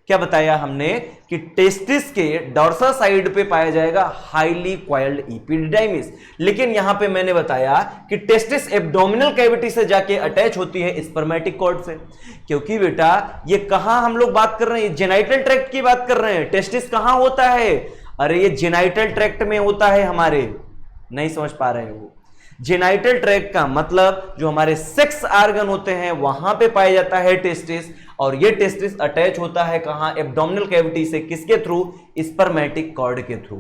क्या बताया हमने कि टेस्टिस के डोर्सल साइड पे पाया जाएगा हाईली कॉइल्ड एपिडाइमिस। लेकिन यहां पे मैंने बताया कि टेस्टिस एब्डोमिनल कैविटी से जाके अटैच होती है स्पर्मेटिक कॉर्ड से। क्योंकि बेटा ये कहां हम लोग बात कर रहे हैं, जेनाइटल ट्रैक्ट की बात कर रहे हैं। टेस्टिस कहां होता है, अरे ये जेनाइटल ट्रैक्ट में होता है हमारे, नहीं समझ पा रहे हो। जेनाइटल ट्रैक्ट का मतलब जो हमारे सेक्स आर्गन होते हैं वहां पे पाया जाता है टेस्टिस। और ये टेस्टिस अटैच होता है कहां, एब्डोमिनल कैविटी से। किसके थ्रू, स्पर्मेटिक कॉर्ड के थ्रू।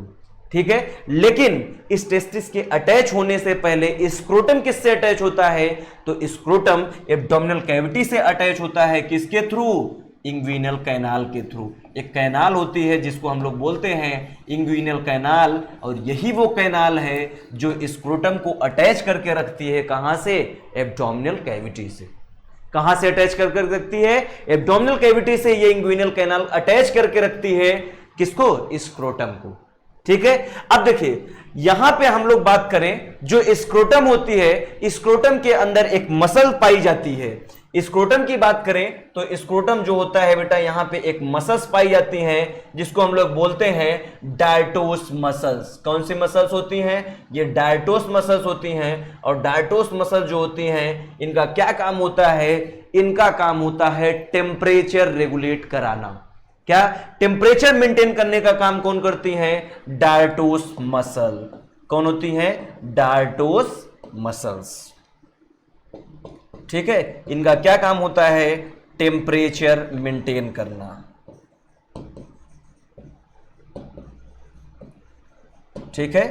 ठीक है, लेकिन इस टेस्टिस के अटैच होने से पहले स्क्रोटम किससे अटैच होता है, तो स्क्रोटम एब्डोमिनल कैविटी से अटैच होता है। किसके थ्रू, इंग्विनल कैनाल के थ्रू। एक कैनाल होती है जिसको हम लोग बोलते हैं इंग्विनल कैनाल, और यही वो कैनाल है जो स्क्रोटम को अटैच करके रखती है। कहां से, एब्डोमिनल कैविटी से। कहां से अटैच करके रखती है, एब्डोमिनल कैविटी से ये इंग्विनल कैनाल अटैच करके रखती है किसको, स्क्रोटम को। ठीक है, अब देखिए यहां पे हम लोग बात करें, जो स्क्रोटम होती है, स्क्रोटम के अंदर एक मसल पाई जाती है। स्क्रोटम की बात करें तो स्क्रोटम जो होता है बेटा, यहां पे एक मसल्स पाई जाती हैं जिसको हम लोग बोलते हैं डायटोस मसल्स। कौन सी मसल्स होती हैं, ये डायटोस मसल्स होती हैं। और डायटोस मसल जो होती हैं, इनका क्या काम होता है, इनका काम होता है टेम्परेचर रेगुलेट कराना। क्या, टेम्परेचर मेंटेन करने का काम कौन करती हैं, डायटोस मसल। कौन होती हैं, डायटोस मसल्स। ठीक है, इनका क्या काम होता है, टेम्परेचर मेंटेन करना। ठीक है,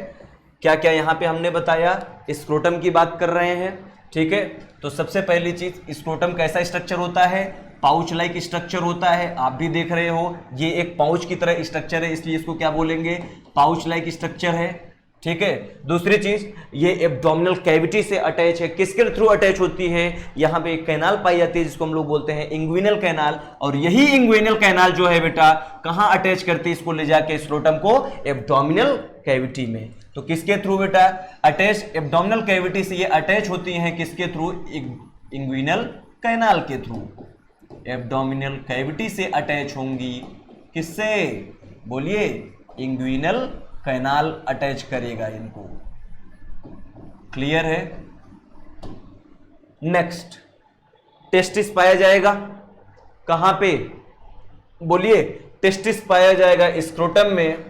क्या क्या यहां पे हमने बताया, स्क्रोटम की बात कर रहे हैं, ठीक है, तो सबसे पहली चीज स्क्रोटम कैसा स्ट्रक्चर होता है, पाउच लाइक स्ट्रक्चर होता है। आप भी देख रहे हो ये एक पाउच की तरह स्ट्रक्चर है, इसलिए इसको क्या बोलेंगे, पाउच लाइक स्ट्रक्चर है। ठीक है, दूसरी चीज ये एब्डोमिनल कैविटी से अटैच है। किसके थ्रू अटैच होती है, यहां पे एक कैनाल पाई जाती है जिसको हम लोग बोलते हैं इंग्विनल कैनाल, और यही इंग्विनल कैनाल जो है बेटा कहां अटैच करती है इसको ले जाके स्क्रोटम को, एब्डोमिनल कैविटी में। तो किसके थ्रू बेटा अटैच, एब्डोमिनल कैविटी से ये अटैच होती हैं किसके थ्रू, इंग्विनल कैनाल के थ्रू। एब्डोमिनल कैविटी से अटैच होंगी किससे, बोलिए, इंग्विनल कैनाल अटैच करेगा इनको। क्लियर है। नेक्स्ट, टेस्टिस पाया जाएगा कहां पे, बोलिए, टेस्टिस पाया जाएगा स्क्रोटम में।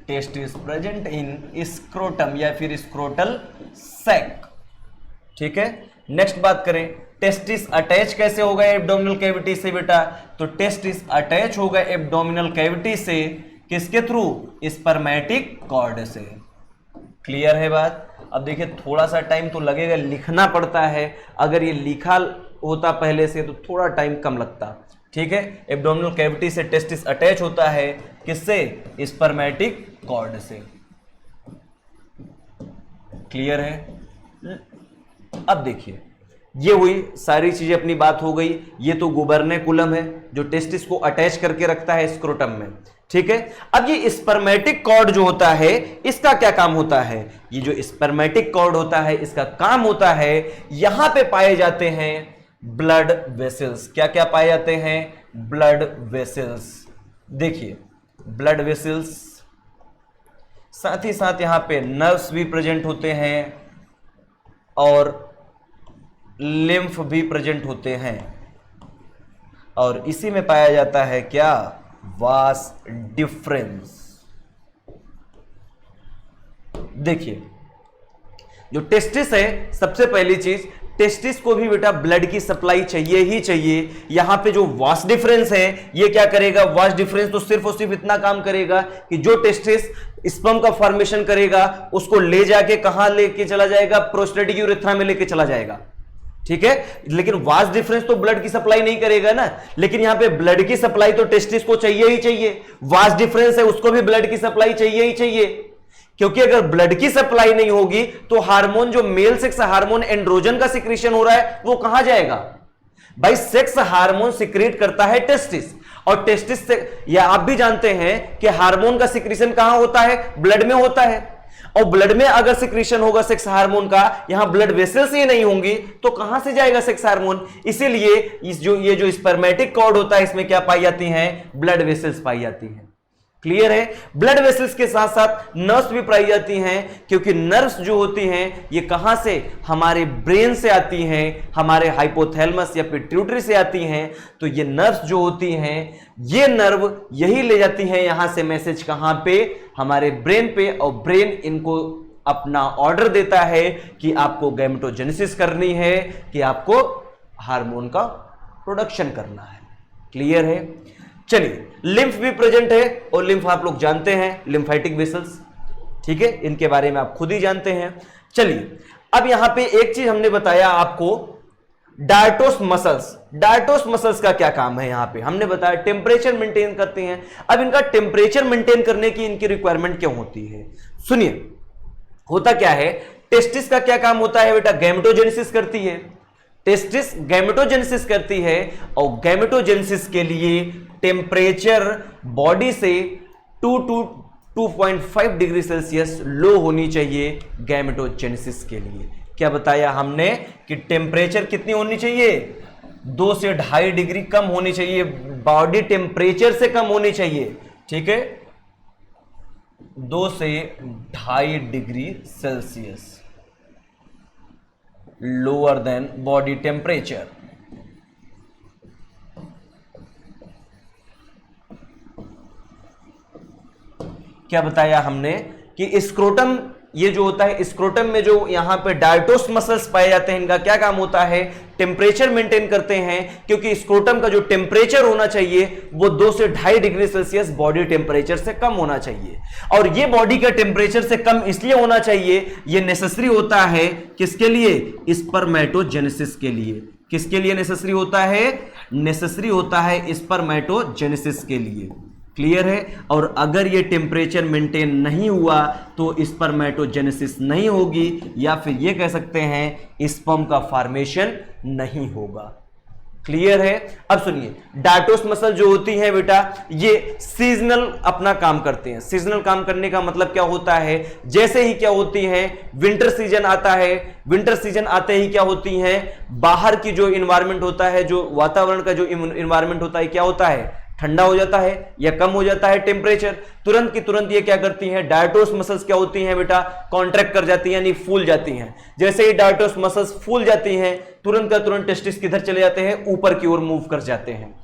टेस्टिस प्रेजेंट इन स्क्रोटम या फिर स्क्रोटल सैक। ठीक है, नेक्स्ट बात करें, टेस्टिस अटैच कैसे होगा एब्डोमिनल कैविटी से बेटा, तो टेस्टिस अटैच होगा एब्डोमिनल कैविटी से किसके थ्रू, स्पर्मेटिक कॉर्ड से। क्लियर है बात। अब देखिए थोड़ा सा टाइम तो लगेगा, लिखना पड़ता है, अगर ये लिखा होता पहले से तो थोड़ा टाइम कम लगता। ठीक है, एब्डोमिनल कैविटी से टेस्टिस अटैच होता है किससे, स्पर्मेटिक कॉर्ड से। क्लियर है। अब देखिए ये हुई सारी चीजें, अपनी बात हो गई। ये तो गुबर्नेकुलम है जो टेस्टिस को अटैच करके रखता है स्क्रोटम में। ठीक है, अब ये स्पर्मेटिक कॉर्ड जो होता है इसका क्या काम होता है, ये जो स्पर्मेटिक कॉर्ड होता है इसका काम होता है, यहां पे पाए जाते हैं ब्लड वेसल्स। क्या क्या पाए जाते हैं, ब्लड वेसल्स। देखिए ब्लड वेसल्स, साथ ही साथ यहां पे नर्व्स भी प्रेजेंट होते हैं और लिम्फ भी प्रेजेंट होते हैं, और इसी में पाया जाता है क्या, वास डिफरेंस। देखिए जो टेस्टिस है, सबसे पहली चीज टेस्टिस को भी बेटा ब्लड की सप्लाई चाहिए ही चाहिए। यहां पे जो वास डिफरेंस है ये क्या करेगा, वास डिफरेंस तो सिर्फ और सिर्फ इतना काम करेगा कि जो टेस्टिस स्पर्म का फॉर्मेशन करेगा उसको ले जाके कहां लेके चला जाएगा, प्रोस्टेटिक यूरेथ्रा में लेके चला जाएगा। ठीक है, लेकिन वास डिफरेंस तो ब्लड की सप्लाई नहीं करेगा ना, लेकिन यहां पे ब्लड की सप्लाई तो टेस्टिस को चाहिए ही चाहिए। वास डिफरेंस है उसको भी ब्लड की सप्लाई चाहिए ही चाहिए, क्योंकि अगर ब्लड की सप्लाई नहीं होगी तो हार्मोन, जो मेल सेक्स हार्मोन एंड्रोजन का सिक्रीशन हो रहा है वो कहां जाएगा भाई, सेक्स हार्मोन सिक्रीट करता है टेस्टिस, और टेस्टिस से, या आप भी जानते हैं कि हार्मोन का सिक्रीशन कहां होता है, ब्लड में होता है, और ब्लड में अगर सिक्रीशन होगा सेक्स हार्मोन का, यहां ब्लड वेसल्स ही नहीं होंगी तो कहां से जाएगा सेक्स हार्मोन। इसीलिए ये जो स्पर्मेटिक कॉर्ड होता है इसमें क्या पाई जाती हैं, ब्लड वेसल्स पाई जाती हैं। क्लियर है। ब्लड वेसल्स के साथ साथ नर्व्स भी पाई जाती हैं, क्योंकि नर्व्स जो होती हैं ये कहां से, हमारे ब्रेन से आती हैं, हमारे हाइपोथैलेमस या पिट्यूटरी से आती हैं। तो ये नर्व्स जो होती हैं, ये नर्व यही ले जाती हैं यहां से मैसेज कहां पे, हमारे ब्रेन पे, और ब्रेन इनको अपना ऑर्डर देता है कि आपको गैमेटोजेनेसिस करनी है, कि आपको हार्मोन का प्रोडक्शन करना है। क्लियर है। चलिए, लिम्फ भी प्रेजेंट है, और लिम्फ आप लोग जानते हैं, लिम्फेटिक वेसल्स। ठीक है, इनके बारे में आप खुद ही जानते हैं। चलिए, अब यहां पे एक चीज हमने बताया आपको, डायटोस मसल्स। डायटोस मसल्स का क्या काम है, यहां पे हमने बताया टेम्परेचर मेंटेन करती हैं। अब इनका टेम्परेचर मेंटेन करने की इनकी रिक्वायरमेंट क्यों होती है, सुनिए। होता क्या है, टेस्टिस का क्या काम होता है बेटा, गैमेटोजेनेसिस करती है। टेस्टिस गैमेटोजेनेसिस करती है, और गैमेटोजेनेसिस के लिए टेम्परेचर बॉडी से 2.5 डिग्री सेल्सियस लो होनी चाहिए गैमेटोजेनेसिस के लिए। क्या बताया हमने कि टेम्परेचर कितनी होनी चाहिए, 2 से 2.5 डिग्री कम होनी चाहिए, बॉडी टेम्परेचर से कम होनी चाहिए। ठीक है, 2 से 2.5 degree Celsius lower than body temperature. क्या बताया हमने कि स्क्रोटम ये जो होता है स्क्रोटम में जो यहां पे डायटोस मसल्स पाए जाते हैं, इनका क्या काम होता है, टेम्परेचर मेंटेन करते हैं, क्योंकि स्क्रोटम का जो टेम्परेचर होना चाहिए वो 2 से 2.5 डिग्री सेल्सियस बॉडी टेम्परेचर से कम होना चाहिए। और ये बॉडी का टेम्परेचर से कम इसलिए होना चाहिए, ये नेसेसरी होता है किसके लिए, स्पर्मेटोजेनेसिस के लिए। किसके लिए नेसेसरी होता है, नेसेसरी होता है स्पर्मेटोजेनेसिस के लिए। क्लियर है। और अगर ये टेम्परेचर मेंटेन नहीं हुआ तो स्पर्मेटोजेनेसिस नहीं होगी, या फिर ये कह सकते हैं स्पर्म का फॉर्मेशन नहीं होगा। क्लियर है। अब सुनिए, डायटोस मसल जो होती है बेटा, ये सीजनल अपना काम करते हैं। सीजनल काम करने का मतलब क्या होता है, जैसे ही क्या होती है, विंटर सीजन आता है, विंटर सीजन आते ही क्या होती है, बाहर की जो इन्वायरमेंट होता है, जो वातावरण का जो इन्वायरमेंट होता है, क्या होता है, ठंडा हो जाता है या कम हो जाता है टेम्परेचर। तुरंत की तुरंत ये क्या करती हैं, डायटोस मसल्स क्या होती हैं बेटा, कॉन्ट्रैक्ट कर जाती हैं, यानी फूल जाती हैं। जैसे ही डायटोस मसल्स फूल जाती हैं, तुरंत का तुरंत टेस्टिस किधर चले जाते हैं, ऊपर की ओर मूव कर जाते हैं।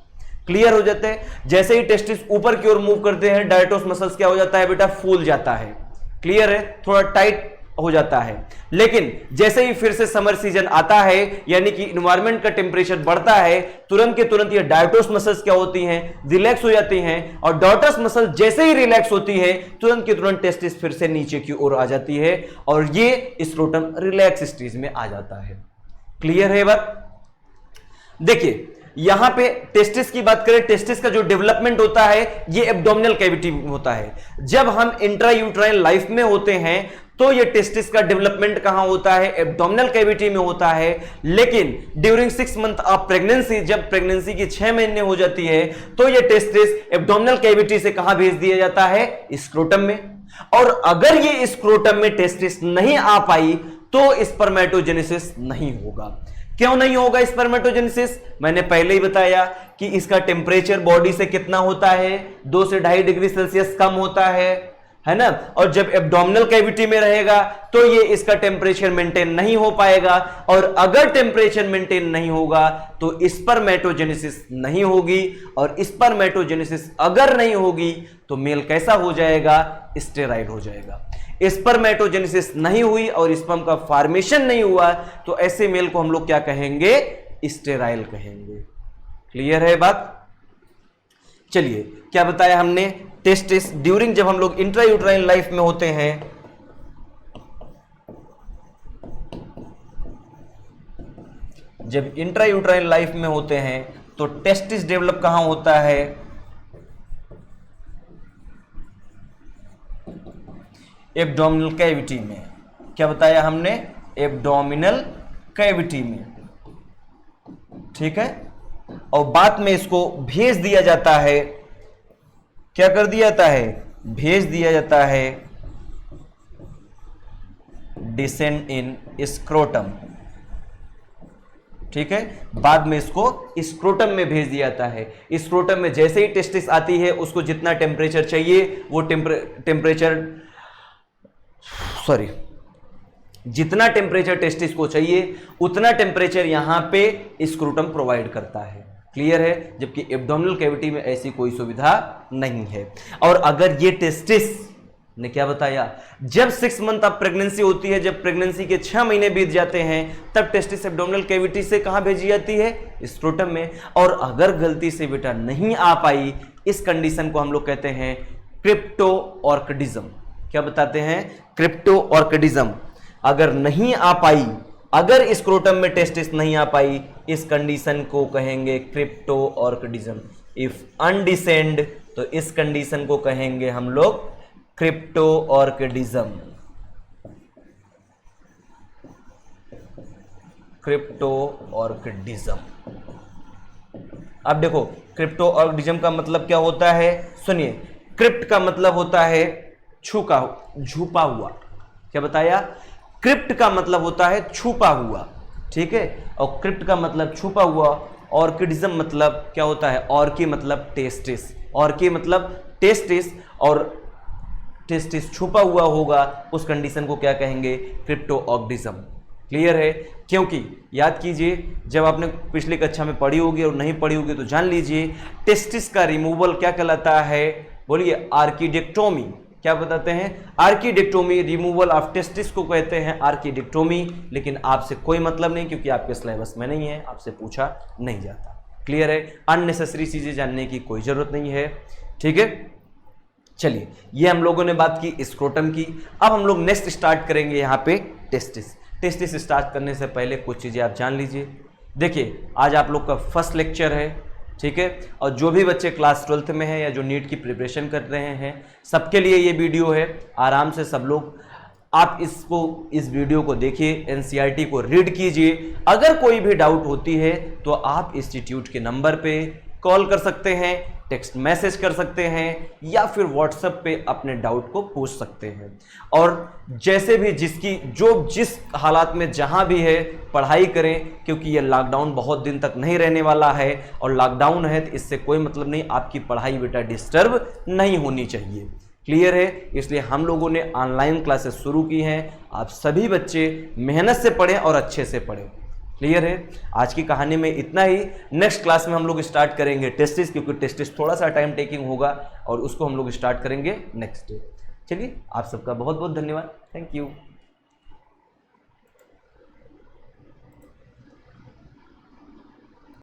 क्लियर हो जाते हैं। जैसे ही टेस्टिस ऊपर की ओर मूव करते हैं, डायटोस मसल्स क्या हो जाता है बेटा, फूल जाता है। क्लियर है, थोड़ा टाइट हो जाता है। लेकिन जैसे ही फिर से समर सीजन आता है, यानी कि इन्वायरमेंट का टेम्परेचर बढ़ता है, तुरंत के तुरंत ये डायटोस मसल्स क्या होती हैं, रिलैक्स हो जाती हैं। और डायटोस मसल जैसे ही रिलैक्स होती है, तुरंत के तुरंत टेस्टिस फिर से नीचे की ओर आ जाती है और ये स्क्रोटम रिलैक्स स्टेज में आ जाता है। क्लियर है बात। देखिए यहां पे टेस्टिस की बात करें, टेस्टिस का जो डेवलपमेंट होता है ये एब्डोमिनल कैविटी में होता है। जब हम इंट्रायूट्राइन लाइफ में होते हैं तो ये टेस्टिस का डेवलपमेंट कहां होता है, एब्डोमिनल कैविटी में होता है। लेकिन ड्यूरिंग 6 मंथ ऑफ प्रेगनेंसी, जब प्रेगनेंसी की 6 महीने हो जाती है, तो ये टेस्टिस एब्डोमिनल कैविटी से कहां भेज दिया जाता है, स्क्रोटम में। और अगर ये स्क्रोटम में टेस्टिस नहीं आ पाई तो स्पर्मेटोजेनेसिस नहीं होगा। क्यों नहीं होगा स्पर्मेटोजेनेसिस, मैंने पहले ही बताया कि इसका टेम्परेचर बॉडी से कितना होता है, 2 से 2.5 डिग्री सेल्सियस कम होता है ना। और जब एब्डोमिनल कैविटी में रहेगा तो ये इसका टेम्परेचर मेंटेन नहीं हो पाएगा, और अगर टेम्परेचर मेंटेन नहीं होगा तो स्पर्मेटोजेनेसिस नहीं होगी। और स्पर्मेटोजेनेसिस अगर नहीं होगी तो मेल कैसा हो जाएगा, स्टेराइल हो जाएगा। स्पर्मेटोजेनेसिस नहीं हुई और स्पर्म का फॉर्मेशन नहीं हुआ तो ऐसे मेल को हम लोग क्या कहेंगे, स्टेराइल कहेंगे। क्लियर है बात। चलिए क्या बताया हमने, टेस्टिस ड्यूरिंग, जब हम लोग इंट्रायूट्राइन लाइफ में होते हैं, जब इंट्रायूट्राइन लाइफ में होते हैं तो टेस्टिस डेवलप कहां होता है, एब्डोमिनल कैविटी में। क्या बताया हमने, एब्डोमिनल कैविटी में। ठीक है। और बाद में इसको भेज दिया जाता है, क्या कर दिया जाता है, भेज दिया जाता है डिसेंड इन स्क्रोटम। ठीक है। बाद में इसको स्क्रोटम में भेज दिया जाता है। स्क्रोटम में जैसे ही टेस्टिस आती है, उसको जितना टेम्परेचर चाहिए वो जितना टेम्परेचर टेस्टिस को चाहिए उतना टेम्परेचर यहां पे स्क्रोटम प्रोवाइड करता है। क्लियर है। जबकि एब्डोमिनल कैविटी में ऐसी कोई सुविधा नहीं है। और अगर ये टेस्टिस ने क्या बताया, जब 6 मंथ ऑफ प्रेगनेंसी होती है, जब प्रेगनेंसी के 6 महीने बीत जाते हैं, तब टेस्टिस एब्डोमिनल कैविटी से कहां भेजी जाती है, स्क्रोटम में। और अगर गलती से बेटा नहीं आ पाई, इस कंडीशन को हम लोग कहते हैं क्रिप्टोऑर्किडिज्म। क्या बताते हैं, क्रिप्टोऑर्किडिज्म। अगर नहीं आ पाई, अगर स्क्रोटम में टेस्टिस नहीं आ पाई, इस कंडीशन को कहेंगे क्रिप्टोऑर्किडिज्म। इफ अनडिसेंड, तो इस कंडीशन को कहेंगे हम लोग क्रिप्टोऑर्किडिज्म। क्रिप्टोऑर्किडिज्म। अब देखो क्रिप्टोऑर्किडिज्म का मतलब क्या होता है, सुनिए। क्रिप्ट का मतलब होता है छुपा हुआ। क्या बताया, क्रिप्ट का मतलब होता है छुपा हुआ। ठीक है। और क्रिप्ट का मतलब छुपा हुआ, ऑर्किडिज्म मतलब क्या होता है, ऑर्की मतलब टेस्टिस, ऑर्की मतलब टेस्टिस, और टेस्टिस छुपा हुआ होगा, उस कंडीशन को क्या कहेंगे, क्रिप्टोऑर्किडिज्म। क्लियर है। क्योंकि याद कीजिए, जब आपने पिछली कक्षा में पढ़ी होगी और नहीं पढ़ी होगी तो जान लीजिए, टेस्टिस का रिमूवल क्या कहलाता है, बोलिए, आर्किडेक्टोमी। क्या बताते हैं? आर्किडेक्टोमी, रिमूवल ऑफ टेस्टिस को कहते हैं आर्किडेक्टोमी, लेकिन आपसे कोई मतलब नहीं क्योंकि आपके सिलेबस में नहीं है, आपसे पूछा नहीं जाता। क्लियर है? अननेसेसरी चीजें जानने की कोई जरूरत नहीं है। ठीक है, चलिए ये हम लोगों ने बात की स्क्रोटम की। अब हम लोग नेक्स्ट स्टार्ट करेंगे यहाँ पे टेस्टिस। टेस्टिस स्टार्ट करने से पहले कुछ चीजें आप जान लीजिए। देखिए आज आप लोग का फर्स्ट लेक्चर है, ठीक है, और जो भी बच्चे क्लास 12th में हैं या जो नीट की प्रिपरेशन कर रहे हैं सबके लिए ये वीडियो है। आराम से सब लोग आप इस वीडियो को देखिए, एनसीईआरटी को रीड कीजिए। अगर कोई भी डाउट होती है तो आप इंस्टीट्यूट के नंबर पे कॉल कर सकते हैं, टेक्स्ट मैसेज कर सकते हैं या फिर व्हाट्सएप पे अपने डाउट को पूछ सकते हैं। और जैसे भी जिस हालात में जहां भी है पढ़ाई करें, क्योंकि ये लॉकडाउन बहुत दिन तक नहीं रहने वाला है और लॉकडाउन है तो इससे कोई मतलब नहीं, आपकी पढ़ाई बेटा डिस्टर्ब नहीं होनी चाहिए। क्लियर है? इसलिए हम लोगों ने ऑनलाइन क्लासेस शुरू की हैं। आप सभी बच्चे मेहनत से पढ़ें और अच्छे से पढ़ें। क्लियर है? आज की कहानी में इतना ही। नेक्स्ट क्लास में हम लोग स्टार्ट करेंगे टेस्टिस, क्योंकि टेस्टिस थोड़ा सा टाइम टेकिंग होगा और उसको हम लोग स्टार्ट करेंगे नेक्स्ट डे। चलिए आप सबका बहुत बहुत धन्यवाद। Thank you.